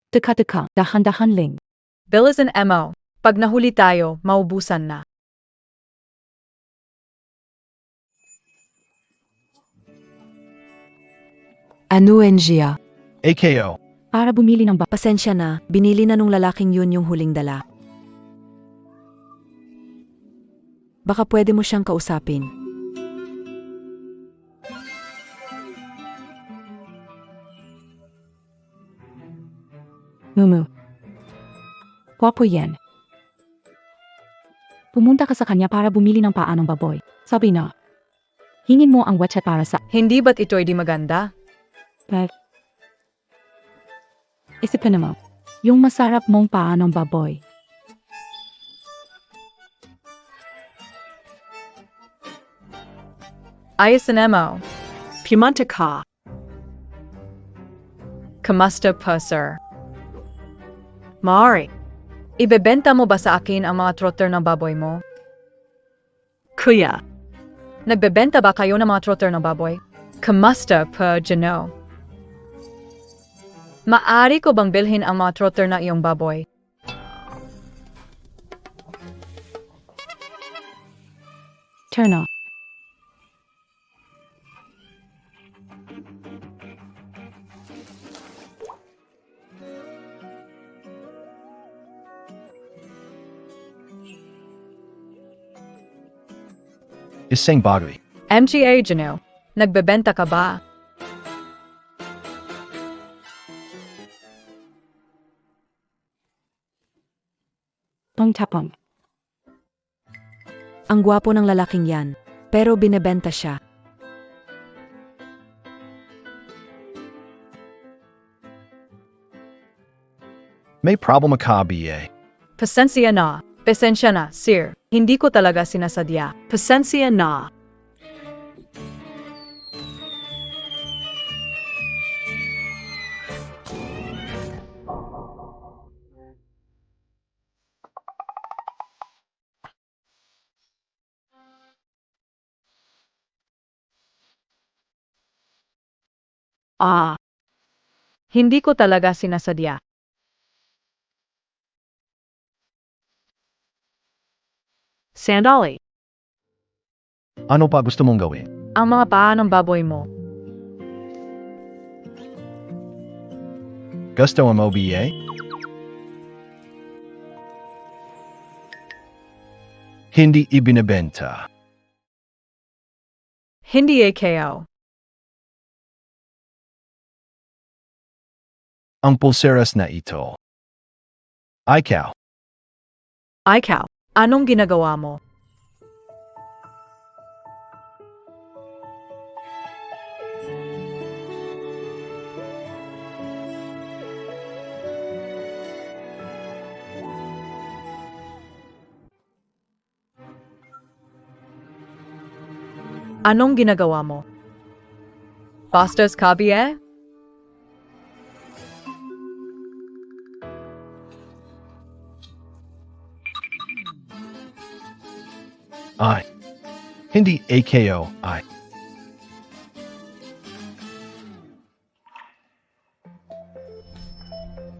Teka, dahan-dahan ling. Bilis and Mo. Pag nahuli tayo, maubusan na. Ano Engia? AKO. Para bumili ng Pasensya na, binili na nung lalaking yun yung huling dala. Baka pwede mo siyang kausapin. Mumu. Gwapo yan. Pumunta ka sa kanya para bumili ng paa ng baboy. Sabi na, hingin mo ang WeChat para sa... Hindi ba't ito'y di maganda? But, isipin mo, yung masarap mong paa ng baboy. Ayos and Mo. Pumunta ka. Kamusta po, sir? Maaari. Ibebenta mo ba sa akin ang mga trotter ng baboy mo? Kuya. Nagbebenta ba kayo ng mga trotter ng baboy? Kamusta po, Jano? Maari ko bang bilhin ang mga trotter na iyong baboy? Turn off. Isang bagay. MGA, Jano. Nagbebenta ka ba? Pang-tapang. Ang gwapo ng lalaking yan, pero binebenta siya. May problema ka, BA. Pasensya na. Pasensya na, sir. Hindi ko talaga sinasadya. Pasensya na. Hindi ko talaga sinasadya. Sandali. Ano pa gusto mong gawin? Ang mga paa ng baboy mo. Gusto mo, BA? Hindi ibinebenta. Hindi AKO. Ang pulseras na ito. Ikaw. Ikaw, anong ginagawa mo? Anong ginagawa mo? Bastos ka, BA? Ay. Hindi AKO. Ay.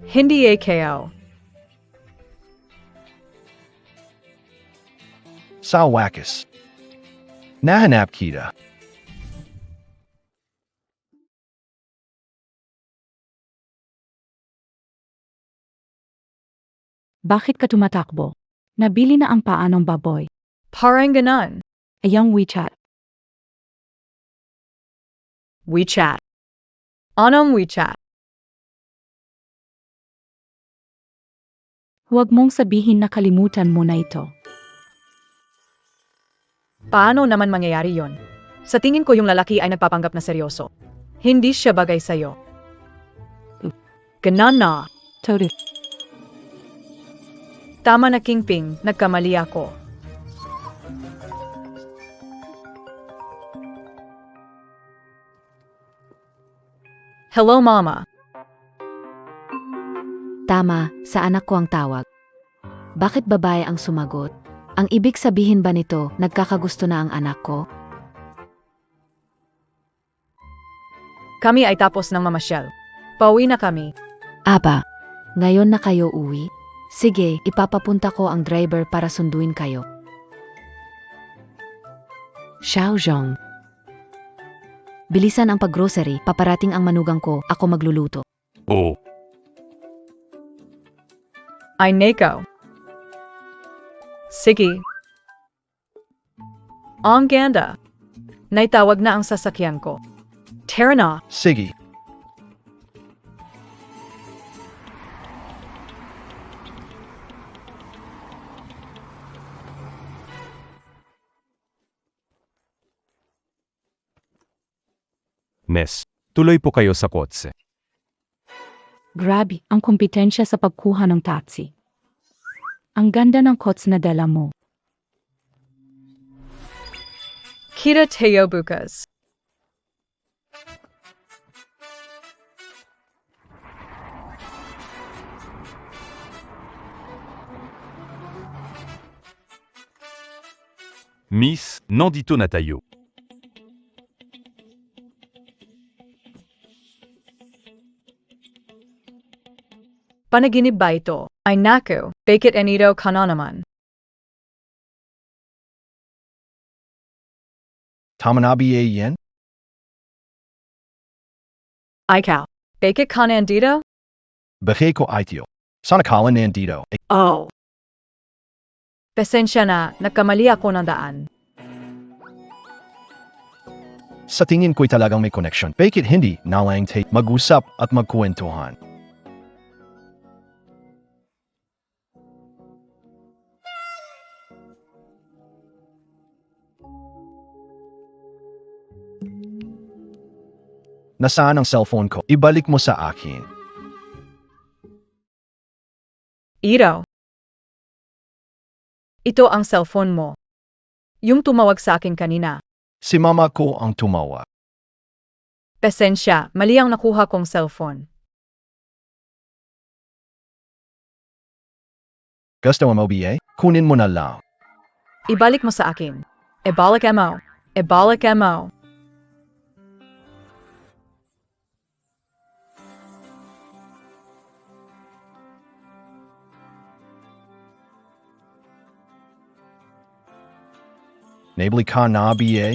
Hindi AKO. Sa wakas. Nahanap kita. Bakit ka tumatakbo? Nabili na ang paa ng baboy. Parang ganon. Ayang WeChat. WeChat. Anong WeChat? Huwag mong sabihin na kalimutan mo na ito. Paano naman mangyayari yon? Sa tingin ko yung lalaki ay nagpapanggap na seryoso. Hindi siya bagay sa'yo. Ganon na. Total. Tama na, Kingping. Nagkamali ako. Hello, Mama. Tama, sa anak ko ang tawag. Bakit babae ang sumagot? Ang ibig sabihin ba nito, nagkakagusto na ang anak ko? Kami ay tapos ng mamasyal. Pauwi na kami. Aba, Ngayon na kayo uwi? Sige, ipapapunta ko ang driver para sunduin kayo. Xiaozhong. Bilisan ang paggrocery, paparating ang manugang ko, ako magluluto. Oh, Ay, Neko. Sige. Ang ganda. Naitawag na ang sasakyan ko. Tara na. Sige. Miss, tuloy po kayo sa kotse. Grabe, ang kompetensya sa pagkuha ng taxi. Ang ganda ng kotse na dala mo. Kita tayo bukas. Miss, nandito na tayo. Panaginip ba ito? Ay naku, bakit enito ka na naman? Tama na ba yan? Ay Cal, bakit ka nandito? Bakit ko ityo? Sana kala nandito. Oh. Pasensya na, nagkamali ako ng daan. Sa tingin ko'y talagang may connection. Bakit hindi na lang tayo mag-usap at magkwentuhan? Nasaan ang cellphone ko? Ibalik mo sa akin. Ito. Ito ang cellphone mo. Yung tumawag sa akin kanina. Si mama ko ang tumawa. Pasensya, mali ang nakuha kong cellphone. Gusto mo ba? Kunin mo na lang. Ibalik mo sa akin. Ibalik mo. Ibalik mo. Nabili ka na ba?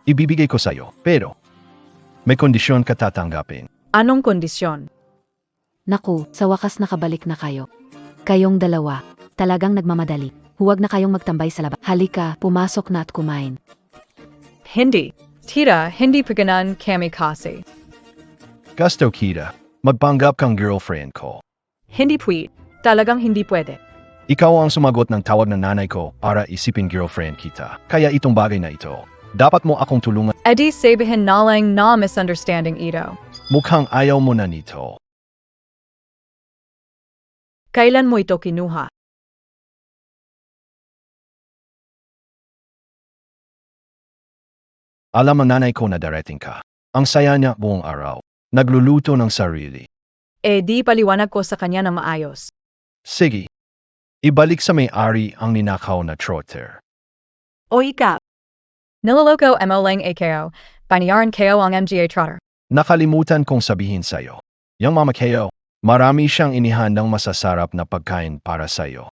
Ibibigay ko sa'yo, pero may kondisyon ka tatanggapin. Anong kondisyon? Naku, sa wakas nakabalik na kayo. Kayong dalawa, talagang nagmamadali. Huwag na kayong magtambay sa labas. Halika, pumasok na at kumain. Hindi. Tira, hindi pa ganan kami kasi. Gusto kita, magpanggap kang girlfriend ko. Hindi pwede. Talagang hindi pwede. Ikaw ang sumagot ng tawag ng nanay ko para isipin girlfriend kita. Kaya itong bagay na ito, dapat mo akong tulungan. Edi sabihin na lang na misunderstanding ito. Mukhang ayaw mo na nito. Kailan mo ito kinuha? Alam ang nanay ko na darating ka. Ang saya niya buong araw. Nagluluto ng sarili. Eh di paliwanag ko sa kanya ng maayos. Sige. Ibalik sa may-ari ang ninakaw na trotter. O ikaw. Niloloko mo lang AKO. Paniyaran KO ang MGA Trotter. Nakalimutan kong sabihin sa'yo. Yang mama Keo, marami siyang inihandang masasarap na pagkain para sa'yo.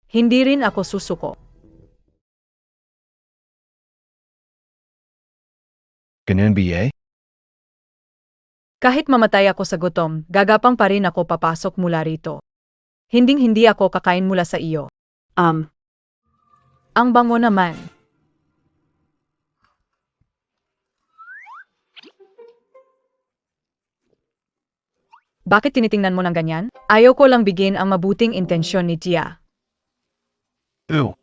Hindi rin ako susuko. Ganun ba? Kahit mamatay ako sa gutom, gagapang pa rin ako papasok mula rito. Hinding-hindi ako kakain mula sa iyo. Ang bango naman. Bakit tinitingnan mo ng ganyan? Ayaw ko lang bigyan ang mabuting intensyon ni Tia. Ew.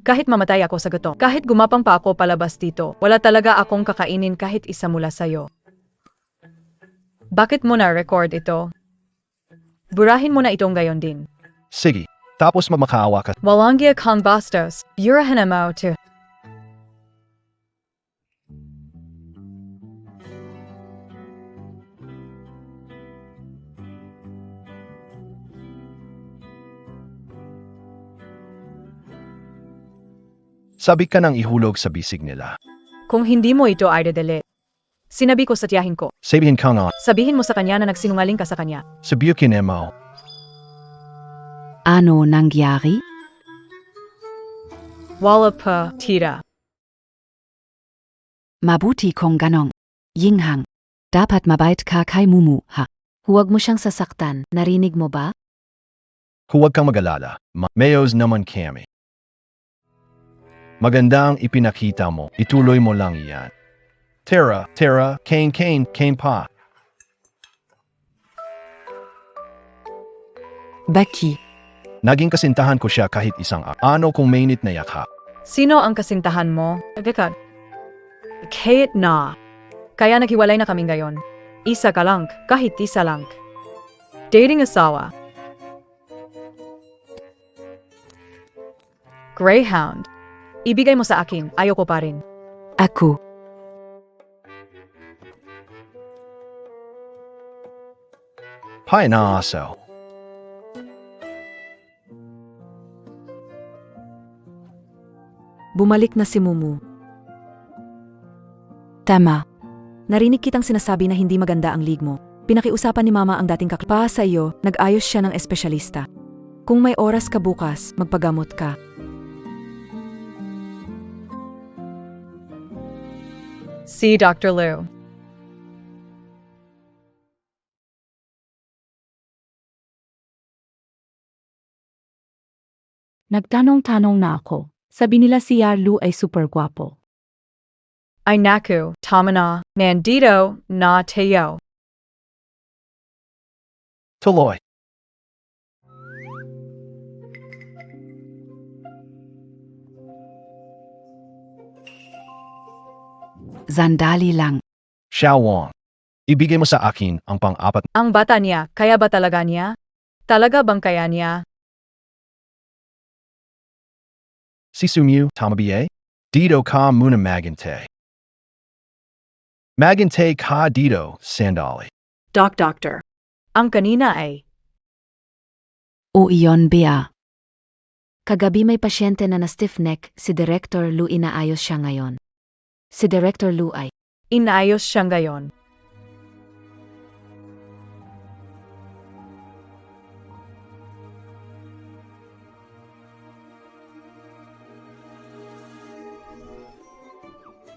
Kahit mamatay ako sa gutom, kahit gumapang pa ako palabas dito, wala talaga akong kakainin kahit isa mula sa'yo. Bakit mo na-record ito? Burahin mo na itong gayon din. Sige. Tapos mamakaawa ka. Walangia kang bastos, yurahan mo to. Sabi ka nang ihulog sa bisig nila. Kung hindi mo ito ay dedele. Sinabi ko sa tiyahin ko. Sabihin ka nga, Sabihin mo sa kanya na nagsinungaling ka sa kanya. sabihin mo. Ano nangyari? Wala pa, tira. Mabuti kong ganong. Yinghang. Dapat mabait ka kay Mumu, ha? Huwag mo siyang sasaktan, narinig mo ba? Huwag kang mag-alala. Mayos naman kami. Maganda ang ipinakita mo. Ituloy mo lang iyan. Tara, Kane pa. Becky, Naging kasintahan ko siya kahit isang ano kung mainit na yakap. Sino ang kasintahan mo? Dekad. Kahit na. Kaya naghiwalay na kami ngayon. Isa ka lang, kahit isa lang. Dating asawa. Greyhound. Ibigay mo sa akin, ayoko pa rin. ako. Hay na aso. Bumalik na si Mumu. Tama. Narinig kitang sinasabi na hindi maganda ang league mo. Pinakiusapan ni Mama ang dating kakpa sa iyo, nag-ayos siya ng espesyalista. Kung may oras ka bukas, magpagamot ka. Si Dr. Liu. Nagtanong-tanong na ako. Sabi nila si Yarlu ay super gwapo. Ay naku, tama na, nandito na tayo. Tuloy. Sandali lang. Xiao Wang. Ibigay mo sa akin ang pang-apat. Ang bata niya, kaya ba talaga niya? Talaga bang kaya niya? Si Sumiu, Tamabiye? Dito ka muna magante. Magante ka dito, sandali. Doctor. Ang kanina ay, O iyon, Bea. Kagabi may pasyente na stiff neck, si Director Lu inaayos siya ngayon. Si Director Lu ay, inayos siya ngayon.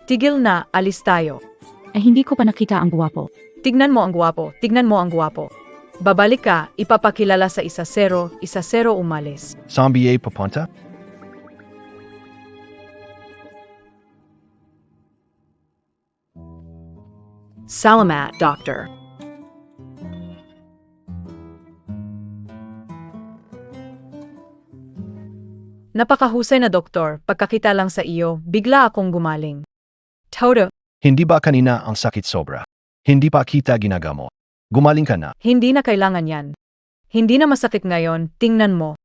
Tigil na, alis tayo. Ay hindi ko pa nakita ang gwapo. Tignan mo ang guwapo, tignan mo ang guwapo. Babalik ka, ipapakilala sa 1-0, 1-0 umalis. Sambiye papunta? Salamat, Doctor. Napakahusay na doktor, pagkakita lang sa iyo, bigla akong gumaling. Todo, Hindi ba kanina ang sakit sobra? Hindi pa kita ginagamot. Gumaling ka na. hindi na kailangan yan. Hindi na masakit ngayon, tingnan mo.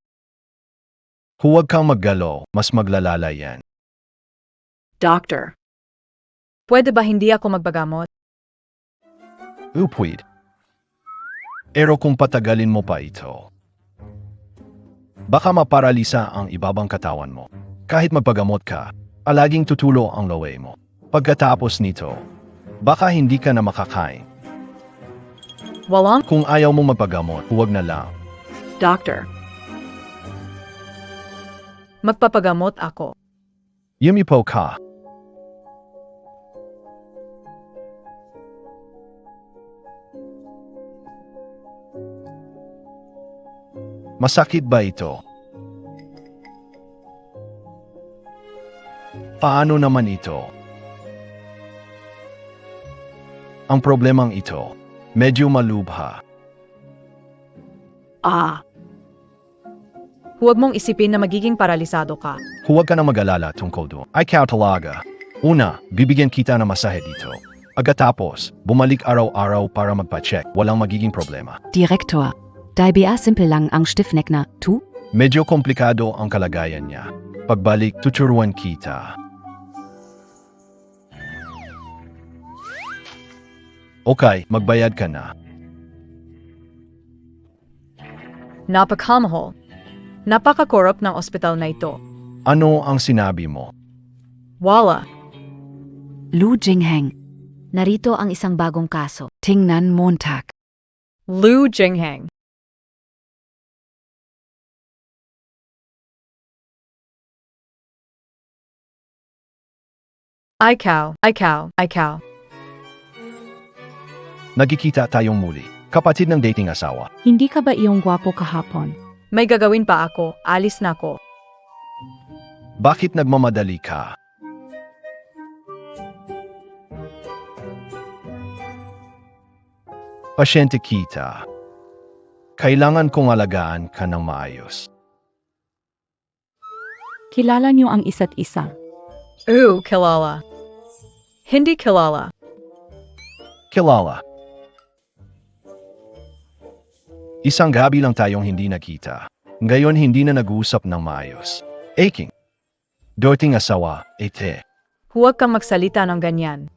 Huwag kang maggalo, mas maglalala yan. Doctor. Pwede ba hindi ako magbagamot? Upwid. Pero kung patagalin mo pa ito, baka maparalisa ang ibabang katawan mo. Kahit magpagamot ka, palaging tutulo ang lowe mo. Pagkatapos nito, baka hindi ka na makakain. Walang, Kung ayaw mo magpagamot, huwag na lang. Doctor. Magpapagamot ako. Yumipo ka. Masakit ba ito? Paano naman ito? Ang problemang ito, medyo malubha. Huwag mong isipin na magiging paralisado ka. Huwag ka na mag-alala tungkol doon. Ay kaya talaga. Una, bibigyan kita ng masahe dito. Agad-tapos, bumalik araw-araw para magpa-check. Walang magiging problema. Direktor. Dahil Bea simple lang ang stiff neck na, tu? Medyo komplikado ang kalagayan niya. Pagbalik, tuturuan kita. Okay, magbayad ka na. Napakamahal. Napaka-corrupt ng ospital na ito. Ano ang sinabi mo? Wala. Lu Jingheng. Narito ang isang bagong kaso. Tingnan Montag. Lu Jingheng. Ikaw. Nagkikita tayong muli. Kapatid ng dating asawa. Hindi ka ba iyong gwapo kahapon? May gagawin pa ako. Alis na ako. Bakit nagmamadali ka? Pasyente kita. Kailangan kong alagaan ka ng maayos. Kilala niyo ang isa't isa. Kilala. Hindi kilala. Kilala. Isang gabi lang tayong hindi nakita. Ngayon hindi na nag-uusap ng maayos. Aking. Dating asawa, ete. Huwag kang magsalita ng ganyan.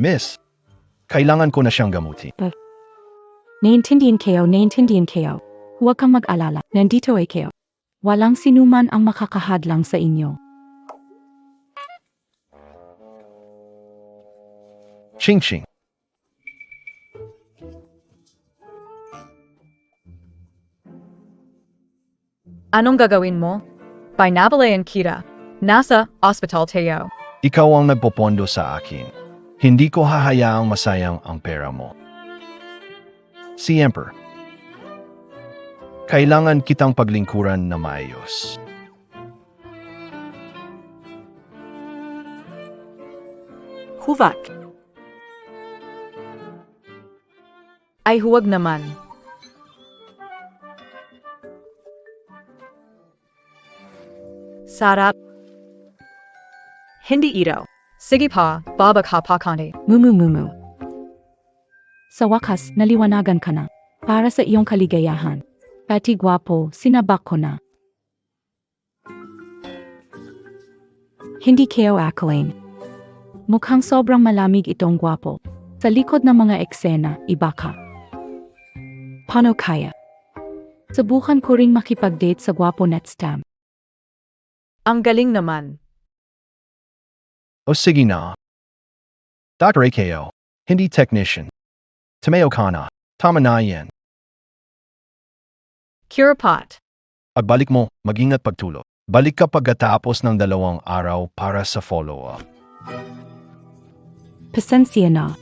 Miss, kailangan ko na siyang gamutin. Naintindihan kayo. Huwag kang mag-alala. Nandito ay kayo. Walang sinuman ang makakahadlang sa inyo. Ching-ching. Anong gagawin mo? Pinabalayan kita. Nasa ospital tayo. Ikaw ang nagpopondo sa akin. Hindi ko hahayaang masayang ang pera mo. Siempre. Kailangan kitang paglingkuran na maayos. Huwag. Ay huwag naman. Sarap. Hindi ito. Sige pa, babag ha pa konti. Mumu. Sa wakas, naliwanagan ka na. Para sa iyong kaligayahan. Pati gwapo, sinabak ko na. Hindi kayo akalain. Mukhang sobrang malamig itong gwapo. Sa likod ng mga eksena, iba ka. Paano kaya? Subukan ko ring makipag-date sa gwapo netstam. Ang galing naman. O sige na. Dr. AKO, hindi technician. Tumeo ka na. Tama na yan. Curapat. Pagbalik mo, mag-ingat pagtulog. Balik ka pagkatapos ng 2 araw para sa follow-up. Pasensya na.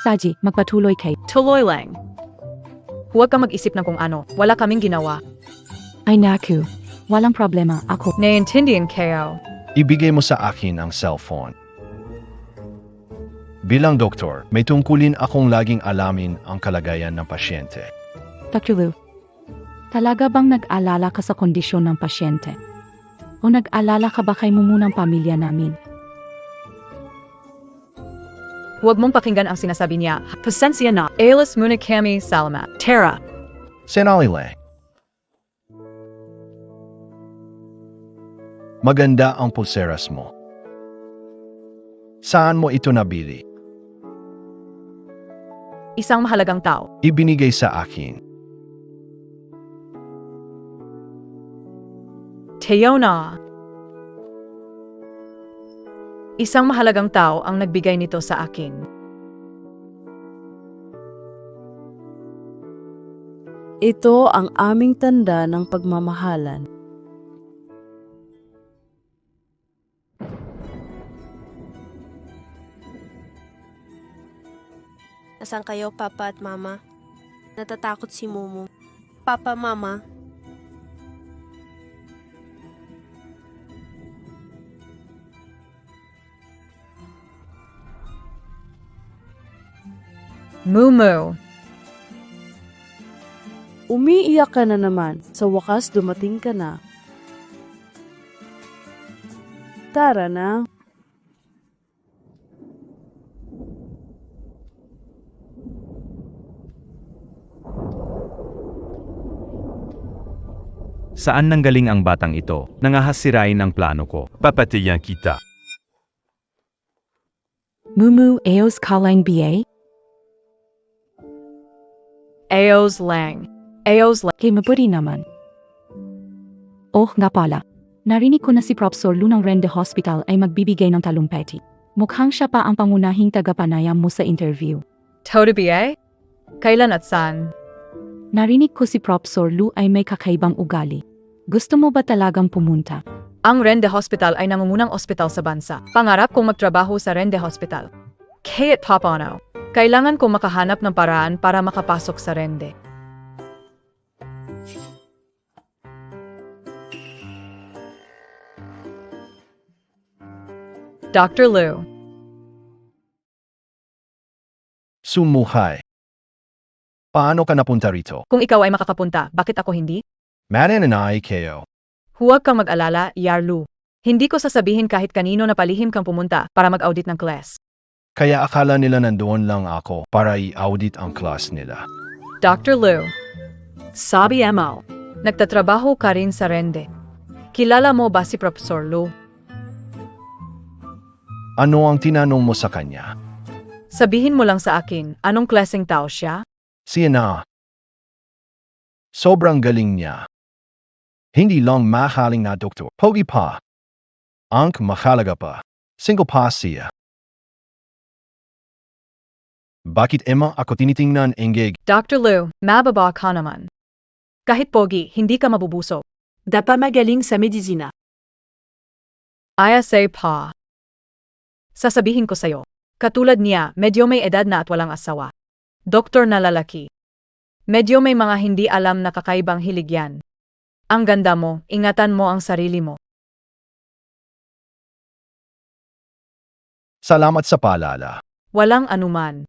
Saji, magpatuloy kay. Tuloy lang. Huwag ka mag-isip ng kung ano. Wala kaming ginawa. Ay naku, walang problema, ako. Naiintindihan kayo. Ibigay mo sa akin ang cellphone. Bilang doktor, may tungkulin akong laging alamin ang kalagayan ng pasyente. Dr. Lu, talaga bang nag-alala ka sa kondisyon ng pasyente? O nag-alala ka ba kay mumunang pamilya namin? Huwag mong pakinggan ang sinasabi niya. Pasensya na. Alis muna kami, salamat. Tara. Senali lang. Maganda ang pulseras mo. Saan mo ito nabili? Isang mahalagang tao. Ibinigay sa akin. Tayo na. Isang mahalagang tao ang nagbigay nito sa akin. Ito ang aming tanda ng pagmamahalan. Nasaan kayo, Papa at Mama? Natatakot si Mumu. Papa, Mama. Mumu. Umiiyak ka na naman. Sa wakas, dumating ka na. Tara na. Saan nanggaling ang batang ito? Nangahasirain ang plano ko. Papatayan kita. Mumu Eos Kalang BA? Ayos lang. Ayos lang. Kay mabuti naman. Oh, nga pala. Narinig ko na si Professor Lu ng Rende Hospital ay magbibigay ng talumpati. Mukhang siya pa ang pangunahing tagapanayam mo sa interview. Todo BA? Kailan at saan? Narinig ko si Professor Lu ay may kakaibang ugali. Gusto mo ba talagang pumunta? Ang Rende Hospital ay nangungunang ospital sa bansa. Pangarap kong magtrabaho sa Rende Hospital. Kaya't papano, kailangan kong makahanap ng paraan para makapasok sa Rende. Dr. Lu, Sumuhay. Paano ka napunta rito? kung ikaw ay makakapunta, bakit ako hindi? Marin and I, Ko. Huwag kang mag-alala, Yarlu. Hindi ko sasabihin kahit kanino na palihim kang pumunta para mag-audit ng class. Kaya akala nila nandoon lang ako para i-audit ang class nila. Dr. Lu, sabi mo, nagtatrabaho ka rin sa Rende. Kilala mo ba si Professor Lu? Ano ang tinanong mo sa kanya? Sabihin mo lang sa akin, anong klaseng tao siya? Siya na. Sobrang galing niya. Hindi lang mahaling na doktor. Pogi pa. Ang mahalaga pa. Single pa siya. Bakit ako tinitingnan engeg? Dr. Lu, mababa ka naman. Kahit pogi, hindi ka mabubusog. Dapa magaling sa medisina. ISA pa. Sasabihin ko sa'yo, katulad niya, medyo may edad na at walang asawa. Doktor na lalaki. Medyo may mga hindi alam na kakaibang hilig yan. Ang ganda mo, ingatan mo ang sarili mo. Salamat sa paalala. Walang anuman.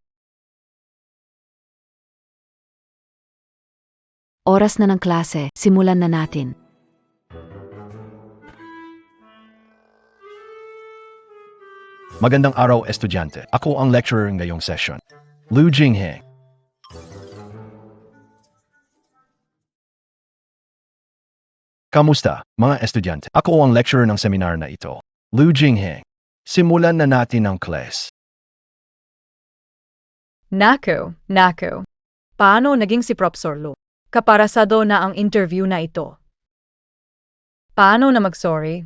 Oras na ng klase, simulan na natin. Magandang araw, estudyante. Ako ang lecturer ngayong session. Lu Jinghe. Kamusta, mga estudyante? Ako ang lecturer ng seminar na ito. Lu Jinghe. Simulan na natin ang class. Nako. Paano naging si Professor Lu? Kaparasado na ang interview na ito. Paano na mag-sorry?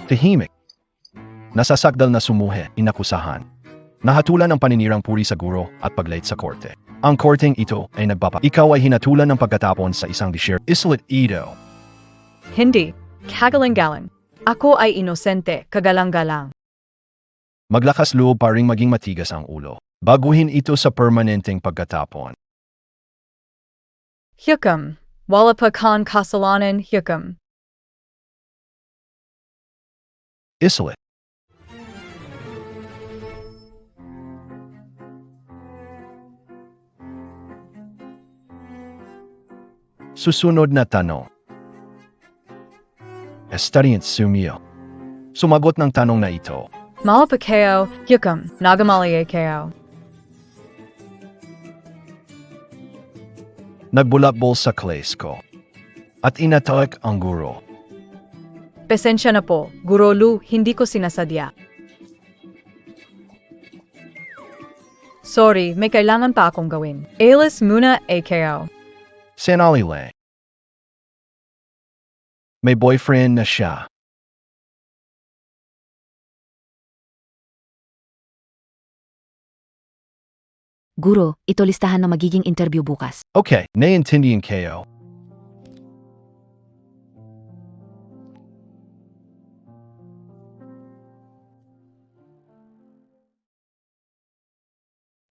Tahimik. Nasasakdal na sumuhe, inakusahan. Nahatulan ang paninirang puri sa guro at paglate sa korte. Ang korteng ito ay nagbapa. Ikaw ay hinatulan ng pagkatapon sa isang disher. Islet ito. Hindi. Kagalang-galang. Ako ay inosente, kagalang-galang. Maglakas loob pa ring maging matigas ang ulo. Baguhin ito sa permanenteng pagkatapon. Hyukam. Wala pa kan kasalanan, hyukam. Islet. Susunod na tanong. Estudyant Sumio. Sumagot ng tanong na ito. Mala pa kayo, hyukam. Nagamaliye kayo. Nagbulakbol sa class ko. At inatak ang guro. Pasensya na po, Guro Lu, hindi ko sinasadya. Sorry, may kailangan pa akong gawin. Alis muna, AKO. Senali lang. May boyfriend na siya. Guro, ito listahan ng magiging interview bukas. Okay, naiintindihan kayo.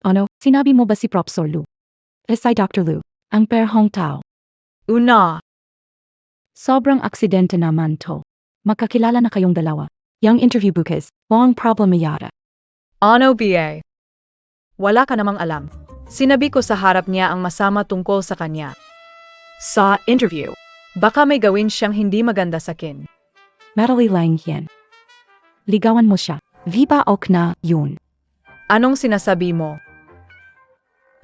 Ano, sinabi mo ba si Professor Lu? Si Dr. Lu, ang perhong tao. Una, Sobrang aksidente naman to. Magkakilala na kayong dalawa. Yang interview bukas, walang problema yata. ano BA? Wala ka namang alam. Sinabi ko sa harap niya ang masama tungkol sa kanya. Sa interview, baka may gawin siyang hindi maganda sa akin. Madali lang yan. Ligawan mo siya. Viva ok na yun. Anong sinasabi mo?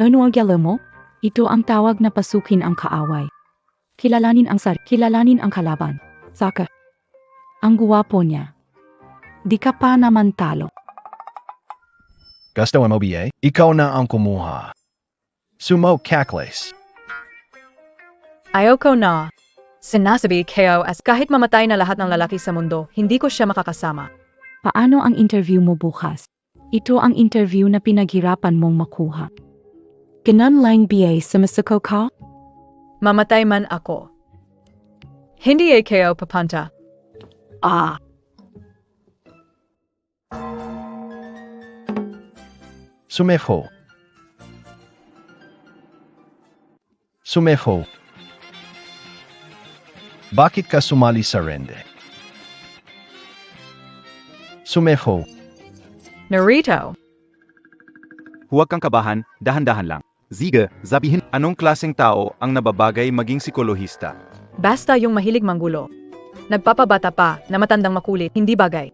Ano ang galaw mo? Ito ang tawag na pasukin ang kaaway. Kilalanin ang kalaban. Saka, ang guwapo niya. Di ka pa naman talo. Gusto mo BA? Ikaw na ang kumuha. Sumo Kakles. Ayoko na. Sinasabi kayo as kahit mamatay na lahat ng lalaki sa mundo, hindi ko siya makakasama. Paano ang interview mo bukas? Ito ang interview na pinaghirapan mong makuha. Ganun lang BA sa masako ka? Mamatay man ako. Hindi kayo papanta. Ah, Sumeho. Sumeho. Bakit ka sumali sa rende? Sumeho. Narito. Huwag kang kabahan, dahan-dahan lang. Sige, sabihin, anong klaseng tao ang nababagay maging psikolohista? Basta yung mahilig manggulo. Nagpapabata pa na matandang makulit, hindi bagay.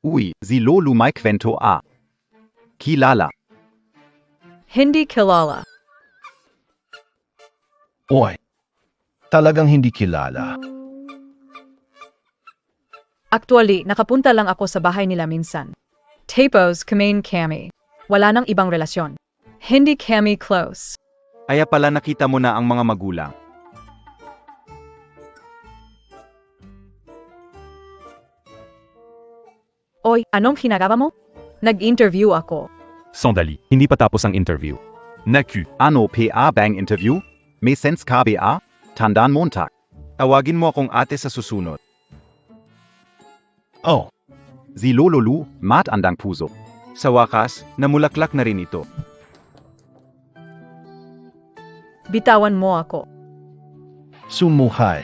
Uy, si Lolo Mike Vento a. Kilala. Hindi kilala. Oy. Talagang hindi kilala. Actually, nakapunta lang ako sa bahay nila minsan. Tapos, kumain kami. Wala nang ibang relasyon. Hindi kami close. Aya pala nakita mo na ang mga magulang. Oy, anong ginagawa mo? Nag-interview ako. Sandali, hindi pa tapos ang interview. Naku, ano PA bang interview? May sense KBA? Tandaan Montag. Tawagin mo akong ate sa susunod. Oh, Si Lolo Lu, mat andang puso. Sa wakas, namulaklak na rin ito. Bitawan mo ako. sumuhay.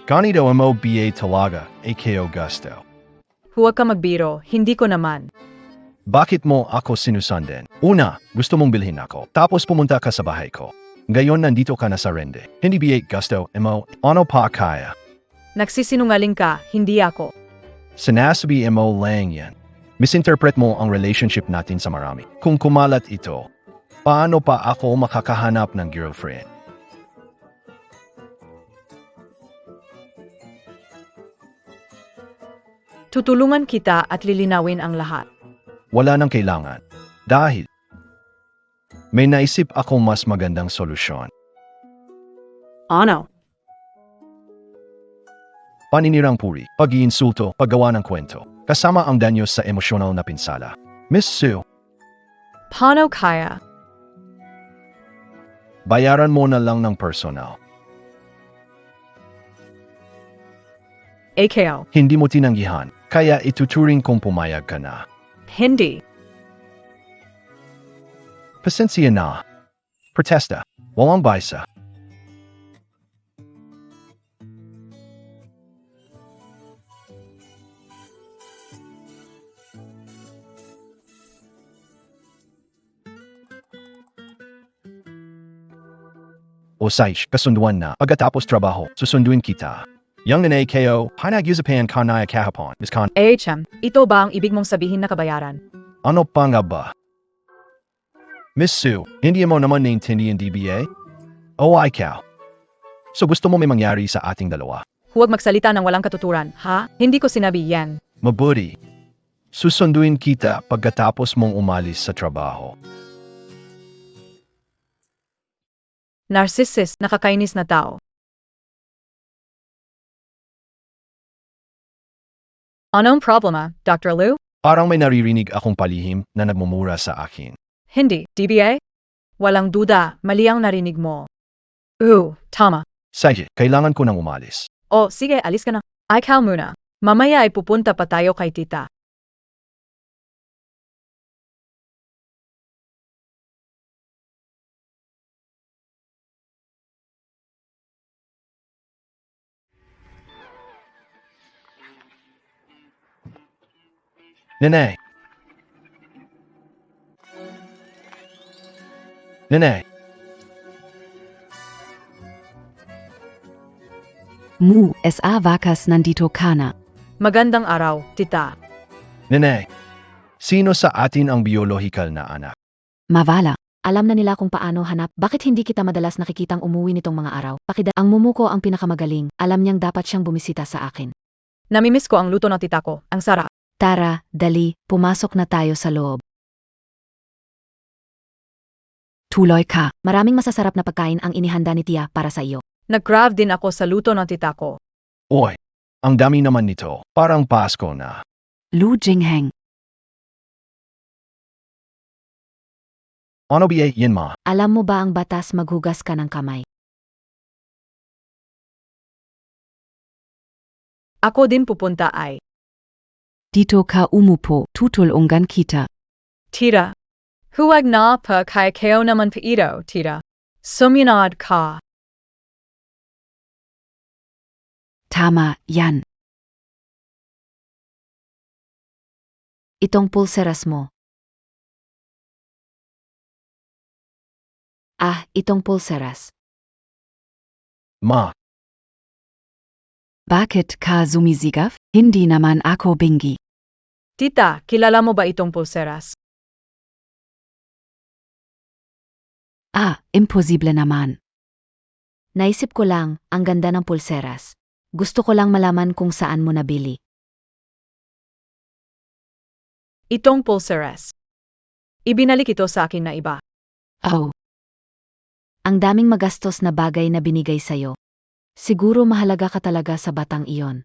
Ganito mo BA talaga, AKO gusto. Huwag ka magbiro, hindi ko naman. Bakit mo ako sinusundan? Una, gusto mong bilhin ako. Tapos pumunta ka sa bahay ko. Ngayon nandito ka na sa rende. Hindi BA gusto, mo, ano pa kaya? Nagsisinungaling ka, hindi ako. Sinasabi mo lang yan. Misinterpret mo ang relationship natin sa marami. Kung kumalat ito, paano pa ako makakahanap ng girlfriend? Tutulungan kita at lilinawin ang lahat. Wala nang kailangan. Dahil may naisip akong mas magandang solusyon. Ano? Paninirang puri, pag-iinsulto, paggawa ng kwento, kasama ang danyo sa emosyonal na pinsala. Miss Sue, Paano kaya? bayaran mo na lang ng personal. AKO. Hindi mo tinanggihan, kaya ituturing kung pumayag ka na. Hindi. Pasensya na. Protesta. Walang baysa. O Saish, kasunduan na. Pagkatapos trabaho, susunduin kita. Yang nanay kayo, pinag-usapan ka na kahapon. Miss Khan, AHM, ito ba ang ibig mong sabihin na kabayaran? ano pa nga ba? Miss Sue, hindi mo naman naintindihan DBA? O ikaw. So gusto mo may mangyari sa ating dalawa? Huwag magsalita ng walang katuturan, ha? Hindi ko sinabi yan. Mabuti. Susunduin kita pagkatapos mong umalis sa trabaho. Narcissist, nakakainis na tao. Anong problema, Dr. Liu? Parang may naririnig akong palihim na nagmumura sa akin. Hindi, DBA? Walang duda, mali ang narinig mo. Tama. Sige, kailangan ko nang umalis. O, sige, alis ka na. Ikaw muna. Mamaya ay pupunta pa tayo kay tita. Nene. Nene. Mu, sa wakas nandito ka na. Magandang araw, tita. Nene. Sino sa atin ang biyolohikal na anak? Mavala. Alam na nila kung paano hanap. Bakit hindi kita madalas nakikitang umuwi nitong mga araw? Ang mumuko ang pinakamagaling. Alam niyang dapat siyang bumisita sa akin. Namimiss ko ang luto ng tita ko. Ang sarap. Tara, dali, pumasok na tayo sa loob. Tuloy ka. Maraming masasarap na pagkain ang inihanda ni Tia para sa iyo. Nag-crave din ako sa luto ng tita ko. Oy, ang dami naman nito. Parang Pasko na. Lu Jingheng. Ano ba yan ma? Alam mo ba ang batas maghugas ka ng kamay? Ako din pupunta ay. Dito ka umupo, tutulungan kita. Tita. Huwag na pa kay kayo naman pa ito, tita. Sumunod ka. Tama, yan. Itong pulseras mo. Itong pulseras. Ma, Bakit ka sumisigaw? Hindi naman ako bingi. Tita, kilala mo ba itong pulseras? Imposible naman. Naisip ko lang, ang ganda ng pulseras. Gusto ko lang malaman kung saan mo nabili. Itong pulseras. Ibinalik ito sa akin na iba. Oh. Ang daming magastos na bagay na binigay sa'yo. Siguro mahalaga ka talaga sa batang iyon.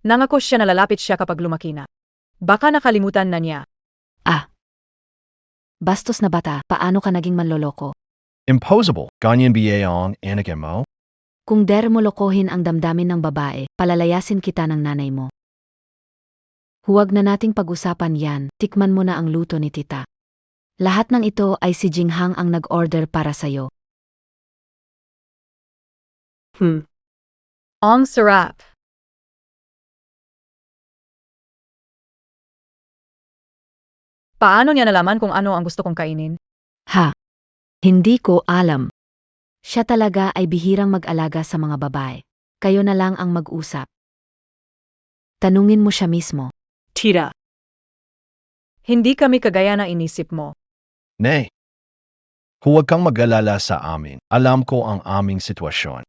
Nangako siya na lalapit siya kapag lumaki na. Baka nakalimutan na niya. Bastos na bata, paano ka naging manloloko? impossible. Ganyan ba ang anak mo? Kung der mo lokohin ang damdamin ng babae, palalayasin kita ng nanay mo. Huwag na nating pag-usapan yan, tikman mo na ang luto ni tita. Lahat ng ito ay si Jinghang ang nag-order para sa'yo. Ang sarap. Paano niya nalaman kung ano ang gusto kong kainin? Hindi ko alam. Siya talaga ay bihirang mag-alaga sa mga babae. Kayo na lang ang mag-usap. Tanungin mo siya mismo. Tita. Hindi kami kagaya na inisip mo. Nay. Huwag kang mag-alala sa amin. Alam ko ang aming sitwasyon.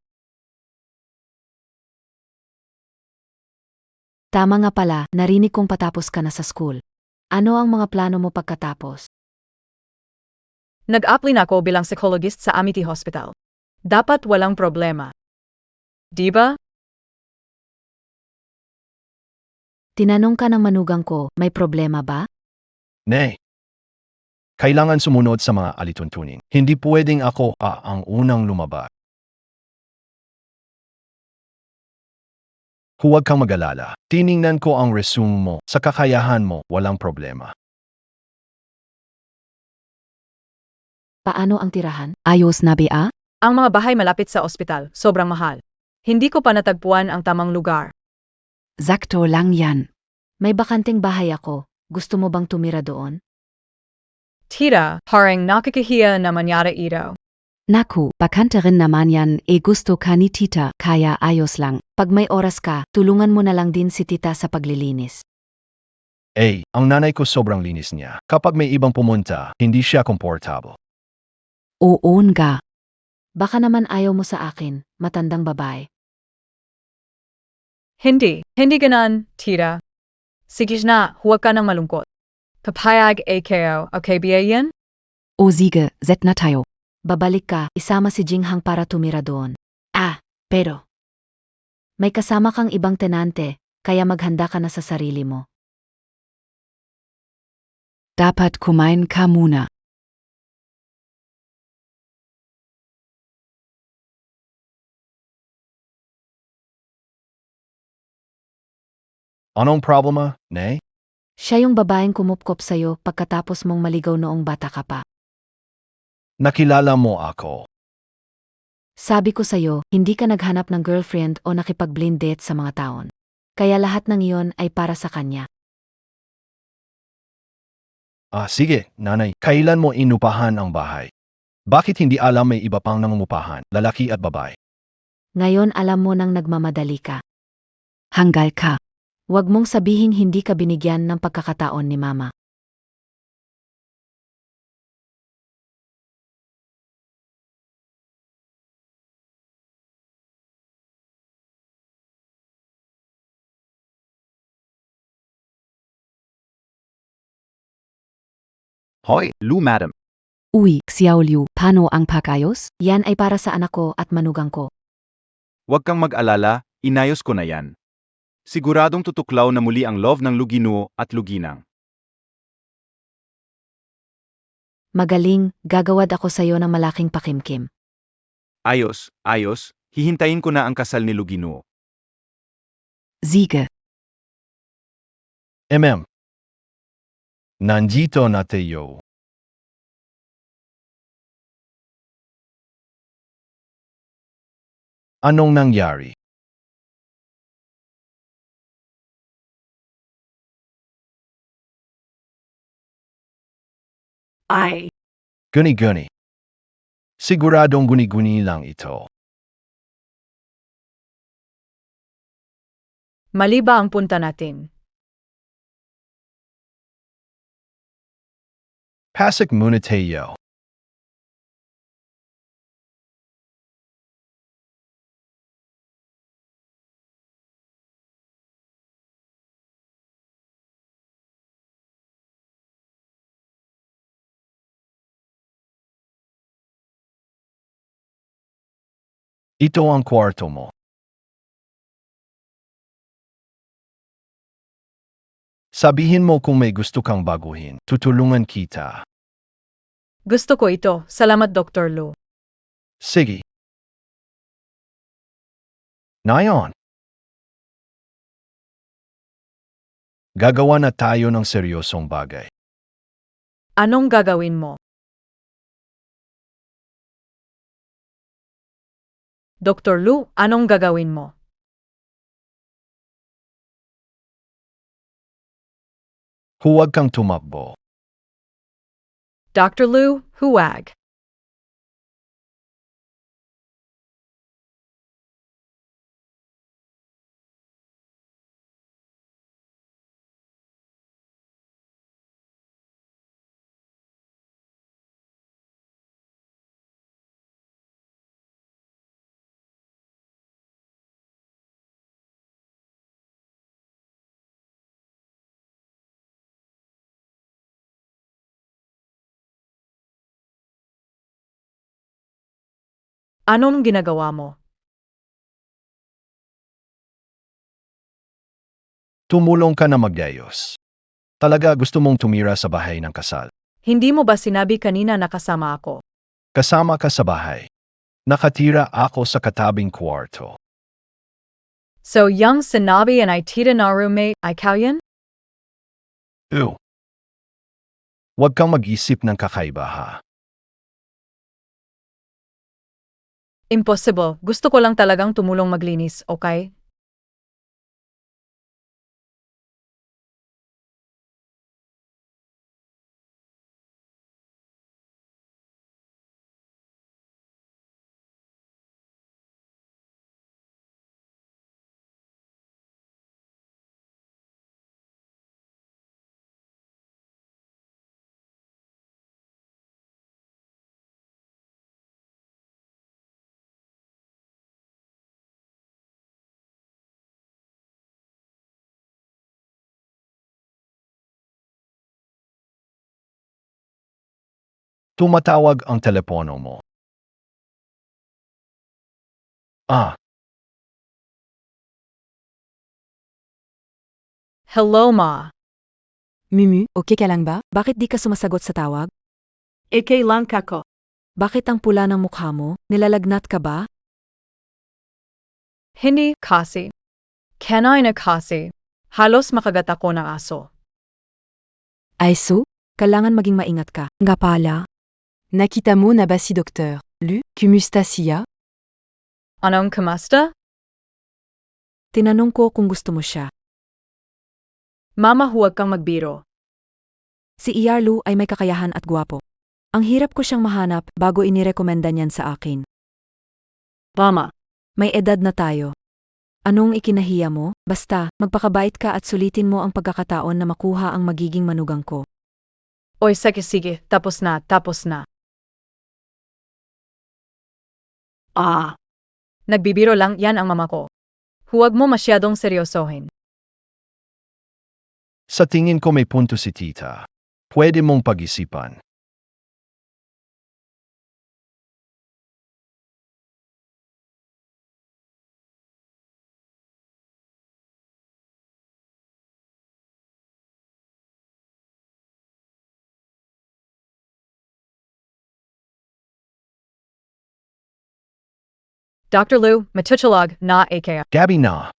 Tama nga pala, narinig kong patapos ka na sa school. Ano ang mga plano mo pagkatapos? Nag-apply na ako bilang psychologist sa Amity Hospital. Dapat walang problema. Diba? Tinanong ka ng manugang ko, may problema ba? Nay. Kailangan sumunod sa mga alituntunin. Hindi pwedeng ako ang unang lumabas. Huwag kang mag-alala. Tiningnan ko ang resume mo. Sa kakayahan mo, walang problema. Paano ang tirahan? Ayos na ba? Ang mga bahay malapit sa ospital, sobrang mahal. Hindi ko pa natagpuan ang tamang lugar. Sakto lang yan. May bakanting bahay ako. Gusto mo bang tumira doon? Tita, parang nakakahiya na mangyari ito. Naku, bakante rin naman yan, gusto ka ni tita, kaya ayos lang. Pag may oras ka, tulungan mo na lang din si tita sa paglilinis. Ang nanay ko sobrang linis niya. Kapag may ibang pumunta, hindi siya komportable. Oo nga. Baka naman ayaw mo sa akin, matandang babae. Hindi ganan, tita. Sige na, huwag ka nang malungkot. Papayag kayo, okay ba yan? O sige, zet na tayo. Babalik ka, isama si Jinghang para tumira doon. Pero may kasama kang ibang tenante, kaya maghanda ka na sa sarili mo. Dapat kumain ka muna. Anong problema, Nay? Siya yung babaeng kumupkop sa'yo pagkatapos mong maligaw noong bata ka pa. Nakilala mo ako. Sabi ko sa'yo, hindi ka naghanap ng girlfriend o nakipag-blind date sa mga taon. Kaya lahat ng iyon ay para sa kanya. Sige, nanay. Kailan mo inupahan ang bahay? Bakit hindi alam may iba pang nangungupahan, lalaki at babae? Ngayon alam mo nang nagmamadali ka. Hanggal ka. Huwag mong sabihing hindi ka binigyan ng pagkakataon ni Mama. Hoy, Lou madam. Uy, Xiao Liu, paano ang pagayos? Yan ay para sa anak ko at manugang ko. Huwag kang mag-alala, inayos ko na yan. Siguradong tutuklaw na muli ang love ng Luginuo at Luginang. Magaling, gagawad ako sa'yo ng malaking pakimkim. Ayos, hihintayin ko na ang kasal ni Luginuo. Siege. Nandito na tayo. Anong nangyari? Ay, Guni-guni. Siguradong guni-guni lang ito. Mali ba ang punta natin? Pasok muna tayo. Ito ang kwarto mo. Sabihin mo kung may gusto kang baguhin. Tutulungan kita. Gusto ko ito. Salamat, Dr. Lu. Sige. Ngayon. Gagawa na tayo ng seryosong bagay. Anong gagawin mo? Dr. Lu, anong gagawin mo? Huwag kang tumakbo. Dr. Lu, huwag. Anong ginagawa mo? Tumulong ka na magyayos. Talaga gusto mong tumira sa bahay ng kasal. Hindi mo ba sinabi kanina na kasama ako? Kasama ka sa bahay. Nakatira ako sa katabing kwarto. So yung sinabi and I tita na roommate, ikaw yan? Ew. Huwag kang mag-isip ng kakaiba ha. Impossible. Gusto ko lang talagang tumulong maglinis, okay? Tumatawag ang telepono mo. Ah, Hello, Ma. Mimu, okay ka lang ba? Bakit di ka sumasagot sa tawag? Okay lang kako. Bakit ang pula ng mukha mo? Nilalagnat ka ba? Hindi kasi. Kanay na kasi. Halos makagat ako ng aso. Ay so, kailangan maging maingat ka. Nga pala. Nakita mo na ba si Dr. Lu? Kumusta siya? Anong kamusta? Tinanong ko kung gusto mo siya. Mama, huwag kang magbiro. Si Lu ay may kakayahan at gwapo. Ang hirap ko siyang mahanap bago inirekomenda niyan sa akin. Mama, May edad na tayo. Anong ikinahiya mo? Basta, magpakabait ka at sulitin mo ang pagkakataon na makuha ang magiging manugang ko. Oy, sige, tapos na. Nagbibiro lang, yan ang mama ko. Huwag mo masyadong seryosohin. Sa tingin ko may punto si tita. Pwede mong pag-isipan. Dr. Liu, matutulag na AKA. Gabi na.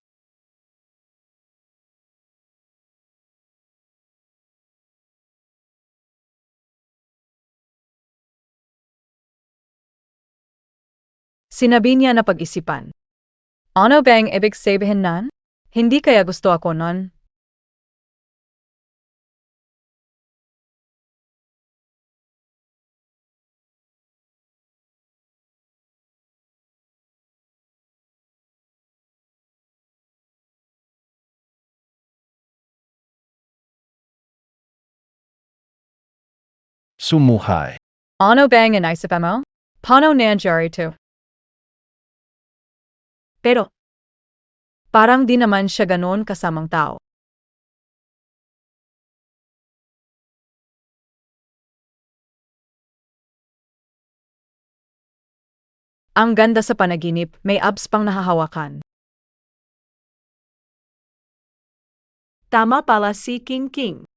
Sinabi niya na pag-isipan. Ano bang ibig sabihin nan? Hindi kaya gusto ako nun? Sumuhay. Ano bang inaisip mo? Paano nangyari to? Pero, parang di naman siya ganoon kasamang tao. Ang ganda sa panaginip, may abs pang nahahawakan. Tama pala si King King.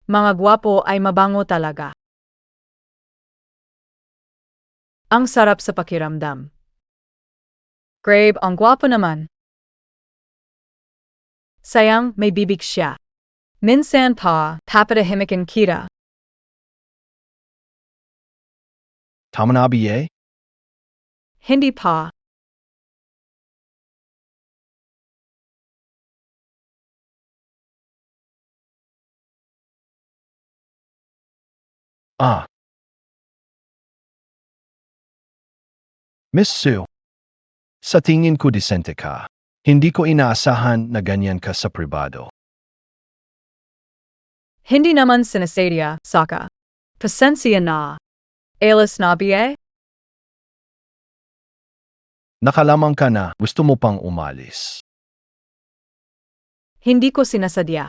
Mga gwapo ay mabango talaga. Ang sarap sa pakiramdam. Grabe, ang gwapo naman. Sayang, may bibig siya. Minsan pa, papadahimikin kita. Tama na ba? Hindi pa. Miss Sue. Sa tingin ko disente ka. Hindi ko inaasahan na ganyan ka sa pribado. Hindi naman sinasadya, Saka. Pasensya na. Alis na ba? Nakalamang ka na, gusto mo pang umalis. Hindi ko sinasadya.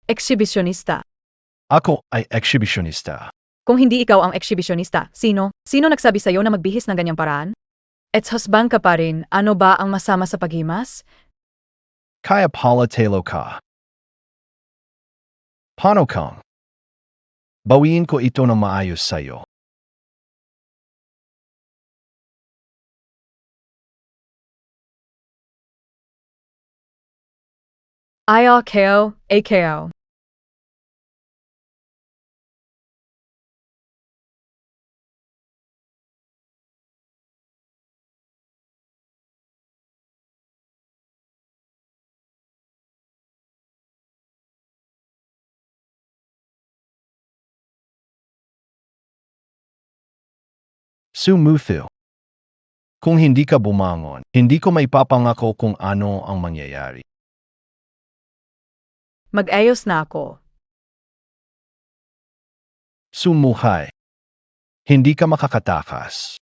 Ekshibisyonista. Ako ay exhibitionista. Kung hindi ikaw ang ekshibisyonista, sino? Sino nagsabi sa'yo na magbihis ng ganyang paraan? Ex-husband ka pa rin, ano ba ang masama sa paghimas? Kaya pala telo ka. Paano kang? Bawiin ko ito na maayos sa'yo. AKO, AKO. Sumuthu. Kung hindi ka bumangon, hindi ko maipapangako kung ano ang mangyayari. Mag-ayos na ako. Sumuhay. Hindi ka makakatakas.